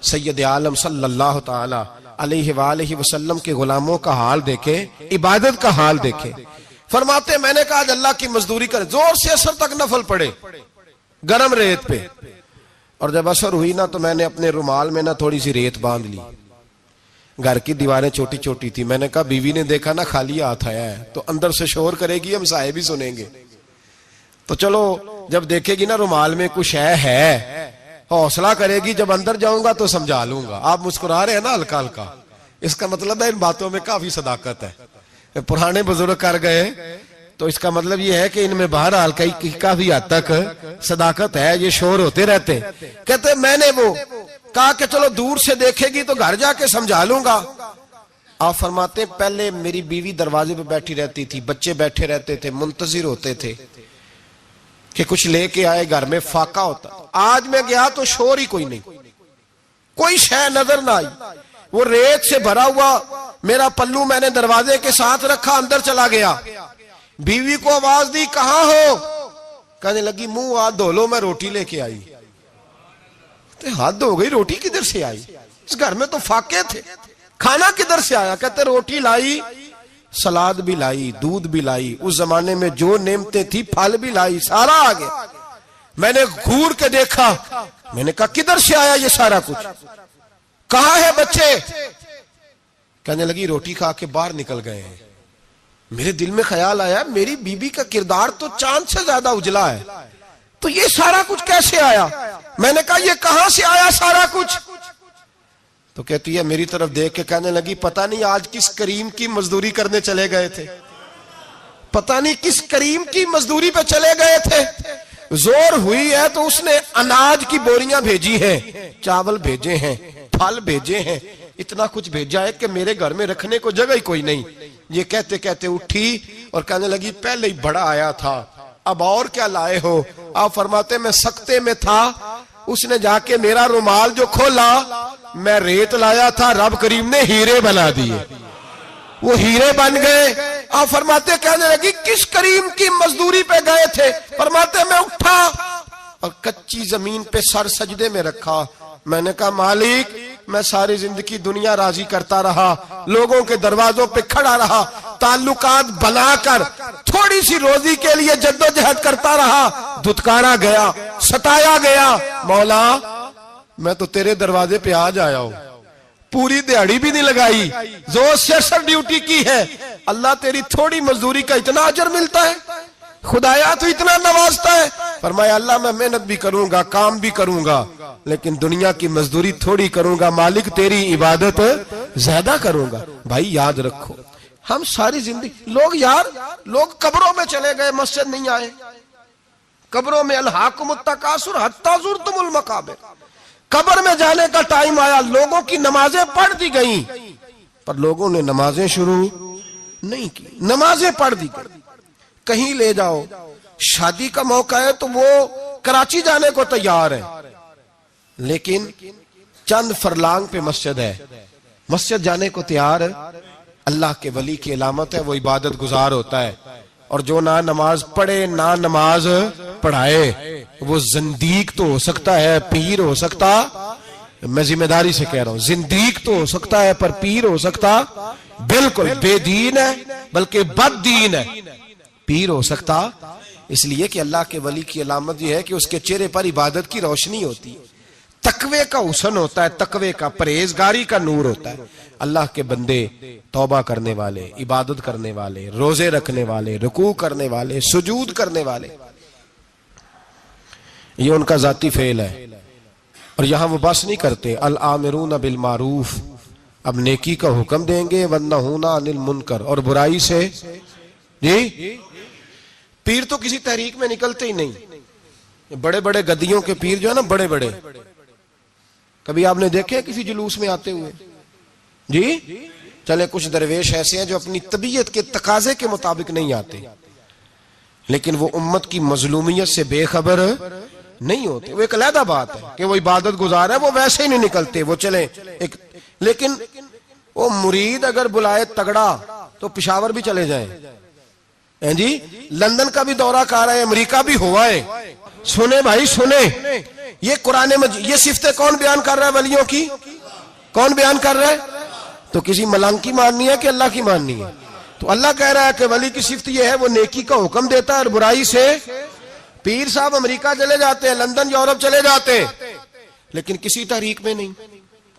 سید عالم صلی اللہ تعالی علیہ وآلہ وسلم کے غلاموں کا حال دیکھے، عبادت کا حال دیکھے۔ فرماتے میں نے کہا آج اللہ کی مزدوری کرے، زور سے اثر تک نفل پڑھے گرم ریت پہ، اور جب اثر ہوئی نا تو میں نے اپنے رومال میں نا تھوڑی سی ریت باندھ لی۔ گھر کی دیواریں چھوٹی چھوٹی تھی، میں نے کہا بیوی نے دیکھا نا خالی ہاتھ آیا ہے تو اندر سے شور کرے گی، ہم سائے بھی سنیں گے، تو چلو جب دیکھے گی نا رومال میں کچھ ہے حوصلہ کرے گی، جب اندر جاؤں گا تو سمجھا لوں گا۔ آپ مسکرا رہے ہیں نا ہلکا ہلکا، اس کا مطلب ہے ان باتوں میں کافی صداقت ہے۔ پرانے بزرگ کر گئے تو اس کا مطلب یہ ہے کہ ان میں بہرحال کافی حد تک صداقت ہے، یہ شور ہوتے رہتے. کہتے میں نے وہ کہا کہ چلو دور سے دیکھے گی تو گھر جا کے سمجھا لوں گا. آپ فرماتے ہیں پہلے میری بیوی دروازے پہ بیٹھی رہتی تھی، بچے بیٹھے رہتے تھے، منتظر ہوتے تھے کہ کچھ لے کے آئے، گھر میں فاقہ ہوتا. آج میں گیا تو شور ہی کوئی نہیں، کوئی شے نظر نہ آئی. وہ ریت سے بھرا ہوا میرا پلو میں نے دروازے کے ساتھ رکھا، اندر چلا گیا. بیوی کو آواز دی کہاں ہو؟ کہنے لگی منہ ہاتھ دھو لو، میں روٹی لے کے آئی. ہاتھ دھو گئی، روٹی کدھر سے آئی؟ اس گھر میں تو فاقے تھے، کھانا کدھر سے آیا؟ کہتے روٹی لائی، سلاد بھی لائی، دودھ بھی لائی، اس زمانے میں جو نعمتیں تھی پھل بھی لائی، سارا آ گیا. میں نے گھور کے دیکھا، میں نے کہا کدھر سے آیا یہ سارا کچھ؟ کہاں ہے بچے؟ کہنے لگی روٹی کھا کے باہر نکل گئے ہیں. میرے دل میں خیال آیا میری بیوی کا کردار تو چاند سے زیادہ اجلا ہے، تو یہ سارا کچھ کیسے آیا؟ میں نے کہا یہ کہاں سے آیا سارا کچھ؟ تو کہتی ہے میری طرف دیکھ کے کہنے لگی پتہ نہیں آج کس کریم کی مزدوری کرنے چلے گئے تھے، پتہ نہیں کس کریم کی مزدوری پہ چلے گئے تھے. زور ہوئی ہے تو اس نے اناج کی بوریاں بھیجی ہیں، چاول بھیجے ہیں، پھل بھیجے ہیں، اتنا کچھ بھیجا ہے کہ میرے گھر میں رکھنے کو جگہ ہی کوئی نہیں. یہ کہتے کہتے اٹھی اور کہنے لگی پہلے ہی بڑا آیا تھا، اب اور کیا لائے ہو؟ آپ فرماتے میں سکتے میں تھا، اس نے جا کے میرا رومال جو کھولا، میں ریت لایا تھا، رب کریم نے ہیرے بنا دیے، وہ ہیرے بن گئے. آپ فرماتے کہنے لگی کس کریم کی مزدوری پہ گئے تھے؟ فرماتے میں اٹھا اور کچی زمین پہ سر سجدے میں رکھا. میں نے کہا مالک میں ساری زندگی دنیا راضی کرتا رہا، لوگوں کے دروازوں پہ کھڑا رہا، تعلقات بنا کر تھوڑی سی روزی کے لیے جدوجہد کرتا رہا، دھتکارا گیا، ستایا گیا. مولا میں تو تیرے دروازے پہ آج آیا ہوں، پوری دیہڑی بھی نہیں لگائی، زور سے سر ڈیوٹی کی ہے، اللہ تیری تھوڑی مزدوری کا اتنا اجر ملتا ہے؟ خدایا تو اتنا نوازتا ہے. فرمایا اللہ میں محنت بھی کروں گا، کام بھی کروں گا، لیکن دنیا کی مزدوری تھوڑی کروں گا، مالک تیری عبادت زیادہ کروں گا. بھائی یاد رکھو ہم ساری زندگی لوگ قبروں میں چلے گئے، مسجد نہیں آئے. قبروں میں الہاکم التکاثر حتی زرتم المقابر، قبر میں جانے کا ٹائم آیا، لوگوں کی نمازیں پڑھ دی گئیں پر لوگوں نے نمازیں شروع نہیں کی. نمازیں پڑھ دی گئی، کہیں لے جاؤ، شادی کا موقع ہے تو وہ کراچی جانے کو تیار ہے، لیکن چند فرلانگ پہ مسجد ہے، مسجد جانے کو تیار ہے. اللہ کے ولی کی علامت ہے وہ عبادت گزار ہوتا ہے. اور جو نہ نماز پڑھے نہ نماز پڑھائے وہ زندیق تو ہو سکتا ہے، پیر ہو سکتا، میں ذمہ داری سے کہہ رہا ہوں، زندیق تو ہو سکتا ہے پر پیر ہو سکتا بالکل بے دین ہے، بلکہ بد دین ہے. پیر ہو سکتا اس لیے کہ اللہ کے ولی کی علامت یہ ہے کہ اس کے چہرے پر عبادت کی روشنی ہوتی ہے، تقوی کا حسن ہوتا ہے، تقوی کا، پرہیزگاری کا نور ہوتا ہے. اللہ کے بندے توبہ کرنے والے، عبادت کرنے والے، روزے رکھنے والے، رکوع کرنے والے، سجود کرنے والے، یہ ان کا ذاتی فعل ہے. اور یہاں وہ بس نہیں کرتے الآمرون بالمعروف، اب نیکی کا حکم دیں گے، والنہون عن المنکر، اور برائی سے. جی پیر تو کسی تحریک میں نکلتے ہی نہیں، بڑے بڑے گدیوں کے پیر جو ہے نا، بڑے بڑے، کبھی آپ نے دیکھے کسی جلوس میں آتے ہوئے؟ جی چلے کچھ درویش ایسے ہیں جو اپنی طبیعت کے تقاضے کے مطابق نہیں آتے، لیکن وہ امت کی مظلومیت سے بے خبر نہیں ہوتے. وہ ایک علیحدہ بات ہے کہ وہ عبادت گزار ہے، وہ ویسے ہی نہیں نکلتے، وہ چلیں ایک. لیکن وہ مرید اگر بلائے تگڑا تو پشاور بھی چلے جائیں. جی لندن کا بھی دورہ کر رہے ہیں، امریکہ بھی ہوا ہے. سنیں بھائی سنیں، یہ قرآن مجید، یہ صفتیں کون بیان کر رہا ہے ولیوں کی؟ کون بیان کر رہا ہے؟ تو کسی ملنگ کی ماننی ہے کہ اللہ کی ماننی ہے؟ تو اللہ کہہ رہا ہے کہ ولی کی صفت یہ ہے وہ نیکی کا حکم دیتا ہے اور برائی سے. پیر صاحب امریکہ چلے جاتے ہیں، لندن یورپ چلے جاتے ہیں، لیکن کسی تحریک میں نہیں،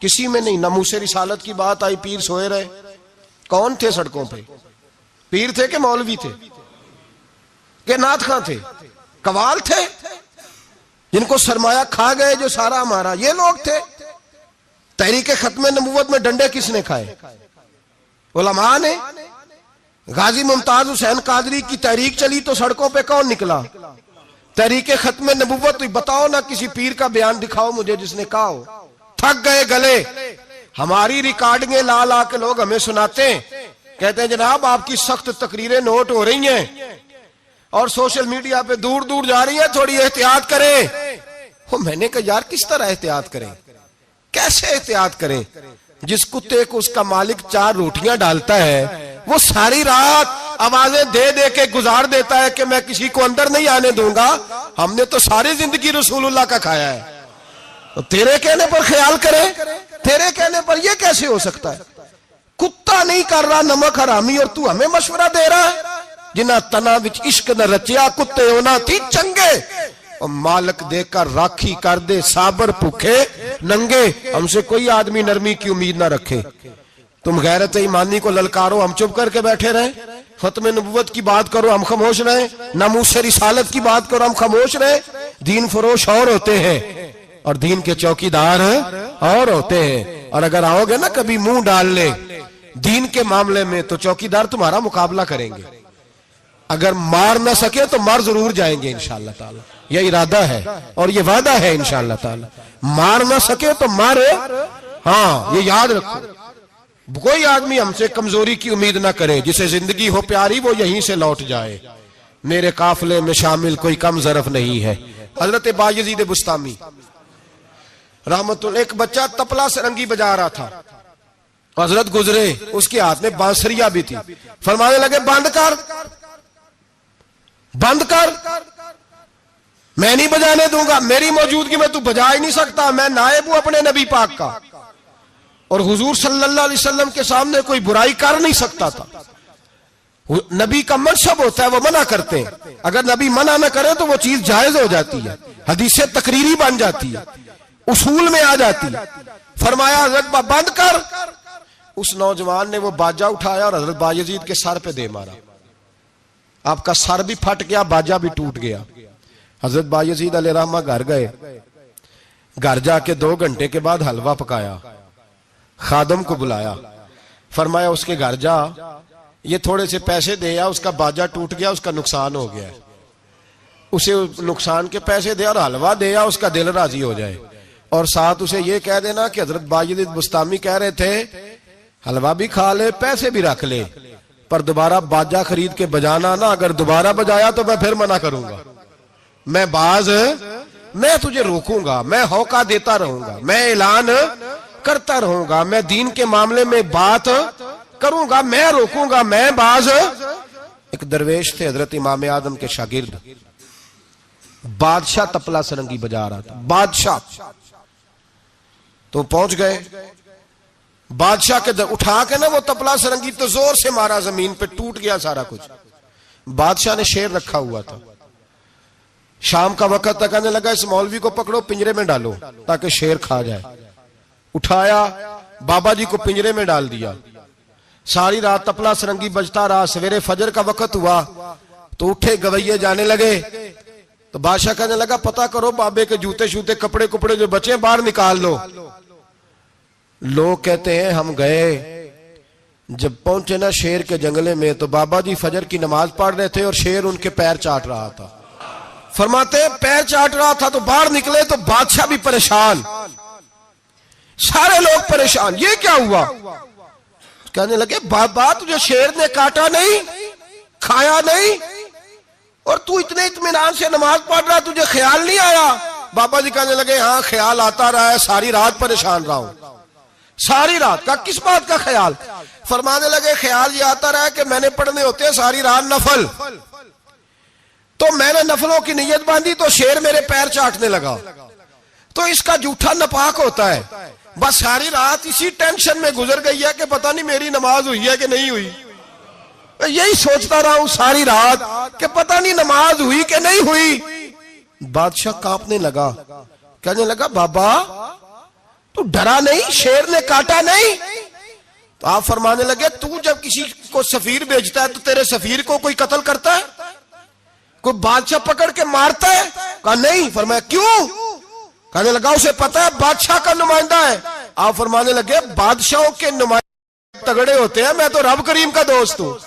کسی میں نہیں. ناموس رسالت کی بات آئی، پیر سوئے رہے. کون تھے سڑکوں پہ؟ پیر تھے کہ مولوی تھے کہ نعت خواں تھے؟ قوال تھے جن کو سرمایہ کھا گئے جو سارا ہمارا، یہ لوگ تھے. تحریک ختم نبوت میں ڈنڈے کس نے کھائے؟ علماء نے. غازی ممتاز حسین قادری کی تحریک چلی تو سڑکوں پہ کون نکلا؟ تحریک ختم نبوت. بتاؤ نا کسی پیر کا بیان دکھاؤ مجھے جس نے کہا ہو. تھک گئے گلے. ہماری ریکارڈنگیں لا لا کے لوگ ہمیں سناتے ہیں, کہتے ہیں جناب آپ کی سخت تقریریں نوٹ ہو رہی ہیں اور سوشل میڈیا پہ دور دور جا رہی ہیں, تھوڑی احتیاط کریں. میں نے کہا یار کس طرح احتیاط کریں, کیسے احتیاط کریں؟ جس کتے کو اس کا مالک 4 روٹیاں ڈالتا ہے وہ ساری رات آوازیں دے دے کے گزار دیتا ہے کہ میں کسی کو اندر نہیں آنے دوں گا. ہم نے تو ساری زندگی رسول اللہ کا کھایا ہے. تو تیرے کہنے پر خیال کرے, تیرے کہنے پر یہ کیسے ہو سکتا ہے؟ کتا نہیں کر رہا نمک حرامی اور تو ہمیں مشورہ دے رہا ہے. جنہ تنا وچ عشق نہ رچیا کتے ہونا تھی چنگے, اور مالک دے کر راکھی کر دے صابر بھوکے ننگے. ہم سے کوئی آدمی نرمی کی امید نہ رکھے. تم غیرت ایمانی کو للکارو, ہم چپ کر کے بیٹھے رہیں. ختم نبوت کی بات کرو ہم خاموش رہیں. ناموس رسالت کی بات کرو ہم خاموش رہیں. دین فروش اور ہوتے ہیں اور دین کے چوکیدار اور ہوتے ہیں. اور اگر آؤ گے نا کبھی منہ ڈال لے دین کے معاملے میں تو چوکیدار تمہارا مقابلہ کریں گے. اگر مار نہ سکے تو مار ضرور جائیں گے انشاءاللہ تعالی. یہ ارادہ ہے اور یہ وعدہ ہے انشاءاللہ تعالی. مار نہ سکے تو مارے. ہاں یہ یاد رکھو, کوئی آدمی ہم سے کمزوری کی امید نہ کرے. جسے زندگی ہو پیاری وہ یہیں سے لوٹ جائے. میرے قافلے میں شامل کوئی کم ظرف نہیں ہے. حضرت بایزید بستامی رحمت اللہ, ایک بچہ تپلا سرنگی بجا رہا تھا, حضرت گزرے, اس کے ہاتھ میں بانسریہ بھی تھی. فرمانے لگے بند کر, بند کر, میں نہیں بجانے دوں گا. میری موجودگی میں تو بجا ہی نہیں سکتا, میں نائب ہوں اپنے نبی پاک کا, اور حضور صلی اللہ علیہ وسلم کے سامنے کوئی برائی کر نہیں سکتا تھا. نبی کا منصب ہوتا ہے وہ منع کرتے ہیں. اگر نبی منع نہ کرے تو وہ چیز جائز ہو جاتی ہے, حدیث تقریری بن جاتی ہے, اصول میں آ جاتی ہے. فرمایا حضرت بند کر. اس نوجوان نے وہ باجا اٹھایا اور حضرت بایزید کے سر پہ دے مارا. آپ کا سر بھی پھٹ گیا, باجا بھی ٹوٹ گیا. حضرت بایزید علیہ رحمہ گھر گئے. گھر جا کے 2 گھنٹے کے بعد حلوہ پکایا, خادم کو بلایا, فرمایا اس کے گھر جا, یہ تھوڑے سے پیسے دے یا, اس کا باجا ٹوٹ گیا, اس کا نقصان ہو گیا, اسے نقصان کے پیسے دے اور حلوہ دے یا, اس کا دل راضی ہو جائے. اور ساتھ اسے یہ کہہ دینا کہ حضرت بایزید بستامی کہہ رہے تھے حلوہ بھی کھا لے پیسے بھی رکھ لے, پر دوبارہ باجا خرید کے بجانا نا. اگر دوبارہ بجایا تو میں پھر منع کروں گا. میں تجھے روکوں گا, میں ہوکا دیتا رہوں گا, میں اعلان کرتا رہوں گا, میں دین کے معاملے میں بات کروں گا, میں روکوں گا, میں باز. ایک درویش تھے حضرت امام اعظم کے شاگرد, بادشاہ تپلا سرنگی بجا رہا تھا. بادشاہ تو پہنچ گئے. بادشاہ کے اٹھا کے نا وہ تپلا سرنگی تو زور سے مارا, زمین پہ ٹوٹ گیا سارا کچھ. بادشاہ نے شیر رکھا ہوا تھا. شام کا وقت تک کہنے لگا اس مولوی کو پکڑو پنجرے میں ڈالو تاکہ شیر کھا جائے. اٹھایا, بابا جی کو پنجرے میں ڈال دیا. ساری رات تپلا سرنگی بجتا رہا. سویرے فجر کا وقت ہوا تو اٹھے گویے جانے لگے. تو بادشاہ کہنے لگا پتہ کرو بابے کے جوتے شوتے کپڑے کپڑے جو بچے باہر نکال لو. لوگ کہتے ہیں ہم گئے, جب پہنچے نا شیر کے جنگلے میں تو بابا جی فجر کی نماز پڑھ رہے تھے اور شیر ان کے پیر چاٹ رہا تھا. فرماتے پیر چاٹ رہا تھا تو باہر نکلے تو بادشاہ بھی پریشان, سارے لوگ پریشان. یہ کیا ہوا؟ کہنے لگے بابا تجھے شیر نے کاٹا نہیں, کھایا نہیں, اور تو اتنے اطمینان سے نماز پڑھ رہا, تجھے خیال نہیں آیا؟ بابا جی کہنے لگے ہاں خیال آتا رہا ہے, ساری رات پریشان رہا ہوں. ساری رات کا کس بات کا خیال؟ فرمانے لگے خیال یہ آتا رہا کہ میں نے پڑھنے ہوتے ہیں ساری رات نفل, تو میں نے نفلوں کی نیت باندھی تو شیر میرے پیر چاٹنے لگا, تو اس کا جھوٹا نپاک ہوتا ہے. بس ساری رات اسی ٹینشن میں گزر گئی ہے کہ پتہ نہیں میری نماز ہوئی ہے کہ نہیں ہوئی. یہی سوچتا رہا ہوں ساری رات کہ پتہ نہیں نماز ہوئی کہ نہیں ہوئی. بادشاہ کانپنے لگا, کہنے لگا بابا تو ڈرا نہیں, شیر نے کاٹا نہیں؟ تو آپ فرمانے لگے تو جب کسی کو سفیر بھیجتا ہے تو تیرے سفیر کو کوئی قتل کرتا ہے, کوئی بادشاہ پکڑ کے مارتا ہے؟ کہا نہیں. فرمایا کیوں؟ کہنے لگا اسے پتا ہے بادشاہ کا نمائندہ ہے. آپ فرمانے لگے بادشاہوں کے نمائندے تگڑے ہوتے ہیں, میں تو رب کریم کا دوست ہوں.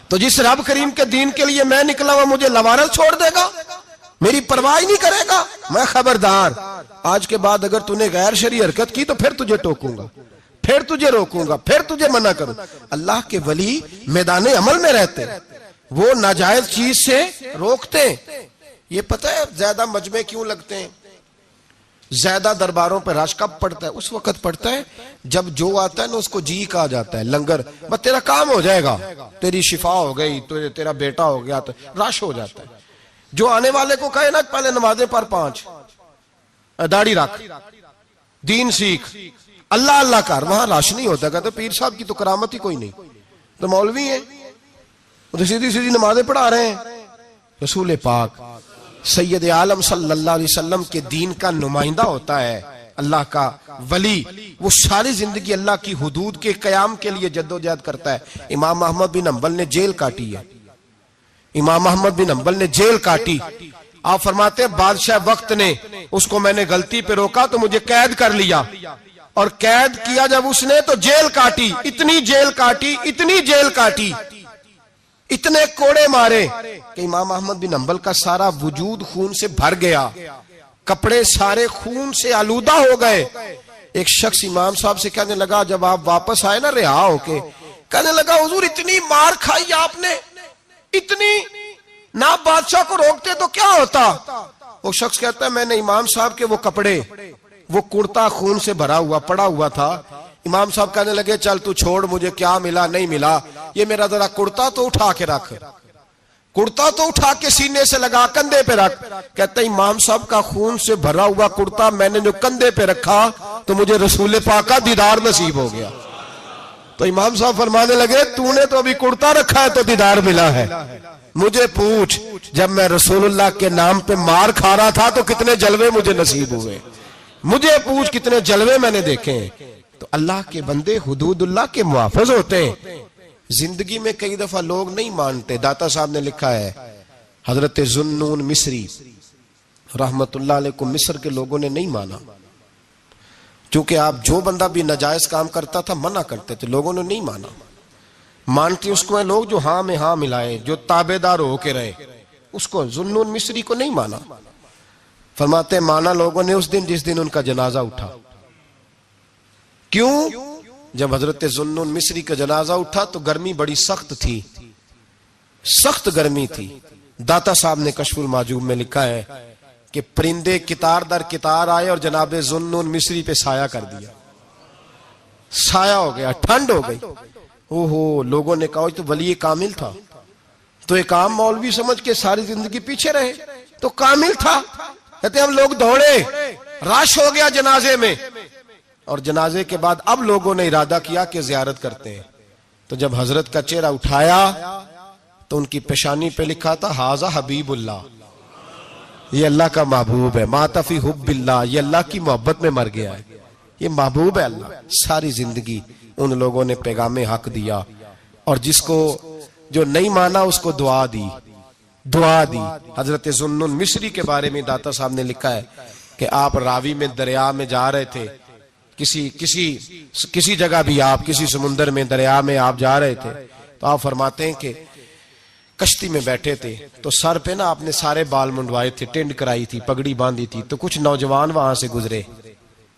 تو جس رب کریم کے دین کے لیے میں نکلا ہوا مجھے لوارث چھوڑ دے گا، میری پرواہ نہیں کرے گا؟ میں خبردار، آج کے بعد اگر تو نے غیر شرعی حرکت کی تو پھر تجھے ٹوکوں گا، پھر تجھے روکوں گا، پھر تجھے منع کروں۔ اللہ کے ولی میدان عمل میں رہتے، وہ ناجائز چیز سے روکتے۔ یہ پتہ ہے زیادہ مجمع کیوں لگتے ہیں، زیادہ درباروں پہ رش کب پڑتا ہے؟ اس وقت پڑتا ہے جب جو آتا ہے نا اس کو جی کہا جاتا ہے، لنگر، بس تیرا کام ہو جائے گا، تیری شفا ہو گئی، تیرا بیٹا ہو گیا، تو رش ہو جاتا ہے۔ جو آنے والے کو کہے نا پہلے نمازیں پر 5، داڑھی رکھ، دین سیکھ، اللہ اللہ کر، وہاں رش نہیں ہوتا۔ کہتے پیر صاحب کی تو کرامت ہی کوئی نہیں، تو مولوی ہیں، وہ تو سیدھی سیدھی نمازیں پڑھا رہے ہیں۔ رسول پاک سید عالم صلی اللہ علیہ وسلم کے دین کا نمائندہ ہوتا ہے اللہ کا ولی، وہ ساری زندگی اللہ کی حدود کے قیام کے لیے جدوجہد کرتا ہے۔ امام احمد بن حنبل نے جیل کاٹی ہے، امام احمد بن حنبل نے جیل کاٹی۔ آپ فرماتے ہیں بادشاہ وقت نے اس کو، میں نے غلطی پہ روکا تو مجھے قید کر لیا، اور قید کیا جب اس نے تو جیل کاٹی، اتنی جیل کاٹی، اتنی جیل کاٹی، اتنے کوڑے مارے کہ امام احمد بن حنبل کا سارا وجود خون سے بھر گیا، کپڑے سارے خون سے آلودہ ہو گئے۔ ایک شخص امام صاحب سے کہنے لگا جب آپ واپس آئے نا رہا ہو کے، کہنے لگا حضور اتنی مار کھائی آپ نے، اتنی، نہ بادشاہ کو روکتے تو کیا ہوتا؟ وہ شخص کہتا ہے میں نے امام صاحب کے وہ کپڑے، وہ کرتا خون سے بھرا ہوا پڑا ہوا تھا، امام صاحب کہنے لگے چل تو چھوڑ، مجھے کیا ملا نہیں ملا، یہ میرا ذرا کرتا تو اٹھا کے رکھ، کرتا تو اٹھا کے سینے سے لگا کندھے پہ رکھ۔ کہتے ہیں امام صاحب کا خون سے بھرا ہوا کرتا میں نے جو کندھے پہ رکھا تو مجھے رسول پاک کا دیدار نصیب ہو گیا۔ تو امام صاحب فرمانے لگے تو نے تو ابھی کرتا رکھا ہے تو دیدار ملا ہے، مجھے پوچھ جب میں رسول اللہ کے نام پہ مار کھا رہا تھا تو کتنے جلوے مجھے نصیب ہوئے، مجھے پوچھ کتنے جلوے میں نے دیکھے ہیں۔ تو اللہ کے بندے حدود اللہ کے محافظ ہوتے ہیں۔ زندگی میں کئی دفعہ لوگ نہیں مانتے، داتا صاحب نے لکھا ہے، حضرت ذوالنون مصری رحمت اللہ علیہ کو مصر کے لوگوں نے نہیں مانا، چونکہ آپ جو بندہ بھی ناجائز کام کرتا تھا منع کرتے تھے، لوگوں نے نہیں مانا۔ مانتے اس کو ہیں لوگ جو ہاں میں ہاں ملائے، جو تابع دار ہو کے رہے، اس کو ذوالنون مصری کو نہیں مانا۔ فرماتے مانا لوگوں نے اس دن جس دن ان کا جنازہ اٹھا۔ کیوں؟ جب حضرت ذوالنون مصری کا جنازہ اٹھا تو گرمی بڑی سخت تھی، سخت گرمی تھی۔ داتا صاحب نے کشف المعجوب میں لکھا ہے کہ پرندے کتار در کتار آئے اور جناب ذوالنون مصری پہ سایہ کر دیا، سایہ ہو گیا، ٹھنڈ ہو گئی۔ اوہو، لوگوں نے کہا تو ولی کامل تھا، تو ایک عام مولوی سمجھ کے ساری زندگی پیچھے رہے، تو کامل تھا۔ کہتے ہم لوگ دوڑے، رش ہو گیا جنازے میں، اور جنازے کے بعد اب لوگوں نے ارادہ کیا کہ زیارت کرتے ہیں۔ تو جب حضرت کا چہرہ اٹھایا تو ان کی پیشانی پہ لکھا تھا ھذا حبیب اللہ، یہ اللہ کا محبوب ہے، مات فی حب اللہ، یہ اللہ کی محبت میں مر گیا ہے، یہ محبوب ہے اللہ۔ ساری زندگی ان لوگوں نے پیغام حق دیا، اور جس کو جو نہیں مانا اس کو دعا دی، دعا دی۔ حضرت ذوالنون مصری کے بارے میں داتا صاحب نے لکھا ہے کہ آپ راوی میں دریا میں جا رہے تھے، کسی جگہ بھی آپ کسی سمندر میں دریا میں آپ جا رہے تھے، تو آپ فرماتے ہیں کہ کشتی میں بیٹھے تھے تو سر پہ نا آپ نے سارے بال منڈوائے تھے، ٹینڈ کرائی تھی، پگڑی باندھی تھی، تو کچھ نوجوان وہاں سے گزرے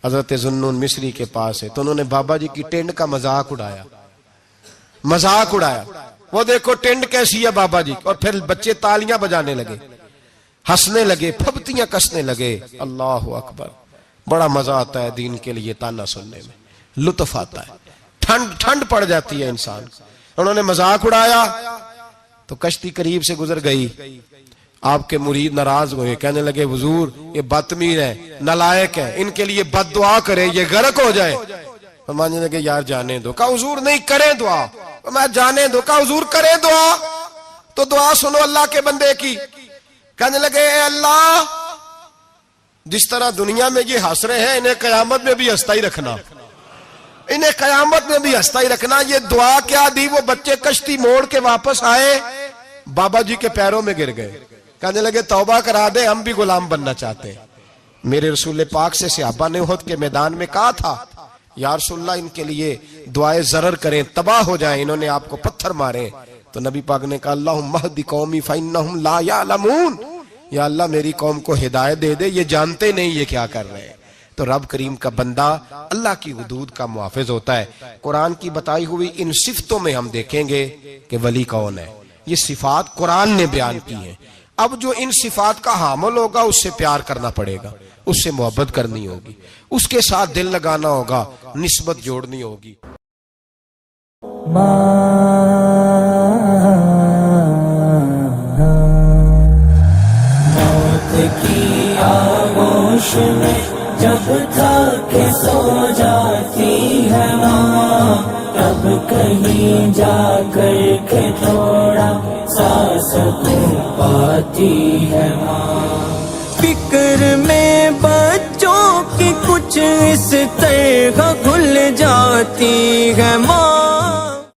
حضرت ذوالنون مصری کے پاس ہے، تو انہوں نے بابا جی کی ٹینڈ کا مذاق اڑایا، مذاق اڑایا، وہ دیکھو ٹینڈ کیسی ہے بابا جی، اور پھر بچے تالیاں بجانے لگے، ہنسنے لگے، پھپتیاں کسنے لگے۔ اللہ اکبر، بڑا مزہ آتا ہے دین کے لیے تانا سننے میں، لطف آتا ہے، ٹھنڈ پڑ جاتی ہے انسان۔ انہوں نے مذاق اڑایا تو کشتی قریب سے گزر گئی، آپ کے مرید ناراض ہوئے، کہنے لگے حضور یہ بدتمیز ہے، نالائق ہے، ان کے لیے بد دعا کرے، یہ غرق ہو جائے۔ فرمانے لگے یار جانے دو۔ کہا حضور نہیں، کریں دعا۔ میں جانے دو۔ کہا حضور کریں دعا، تو دعا سنو اللہ کے بندے کی۔ کہنے لگے اے اللہ، جس طرح دنیا میں یہ ہنس رہے ہیں انہیں قیامت میں بھی ہنستا ہی رکھنا، انہیں قیامت میں بھی ہنستا ہی رکھنا۔ یہ دعا کیا دی؟ وہ بچے کشتی موڑ کے واپس آئے، بابا جی کے پیروں میں گر گئے، کہنے لگے توبہ کرا دے، ہم بھی غلام بننا چاہتے ہیں۔ میرے رسول پاک سے صحابہ نے احد کے میدان میں کہا تھا یا رسول اللہ ان کے لیے دعائے ضرر کریں، تباہ ہو جائیں، انہوں نے آپ کو پتھر مارے، تو نبی پاک نے کہا اللہم اہد قومی فإنہم لا یعلمون، یا اللہ میری قوم کو ہدایت دے دے، یہ جانتے نہیں یہ کیا کر رہے ہیں۔ تو رب کریم کا بندہ اللہ کی حدود کا محافظ ہوتا ہے۔ قرآن کی بتائی ہوئی ان صفتوں میں ہم دیکھیں گے کہ ولی کون ہے۔ یہ صفات قرآن نے بیان کی ہیں۔ اب جو ان صفات کا حامل ہوگا اس سے پیار کرنا پڑے گا، اس سے محبت کرنی ہوگی، اس کے ساتھ دل لگانا ہوگا، نسبت جوڑنی ہوگی۔ موت کی آغوش میں جب تھا کہ سو جاتی ہے ماں، تب کہیں جا کر کے تھوڑا سا سکون پاتی ہے ماں۔ فکر میں بچوں کی کچھ اس طرح کھل جاتی ہے ماں۔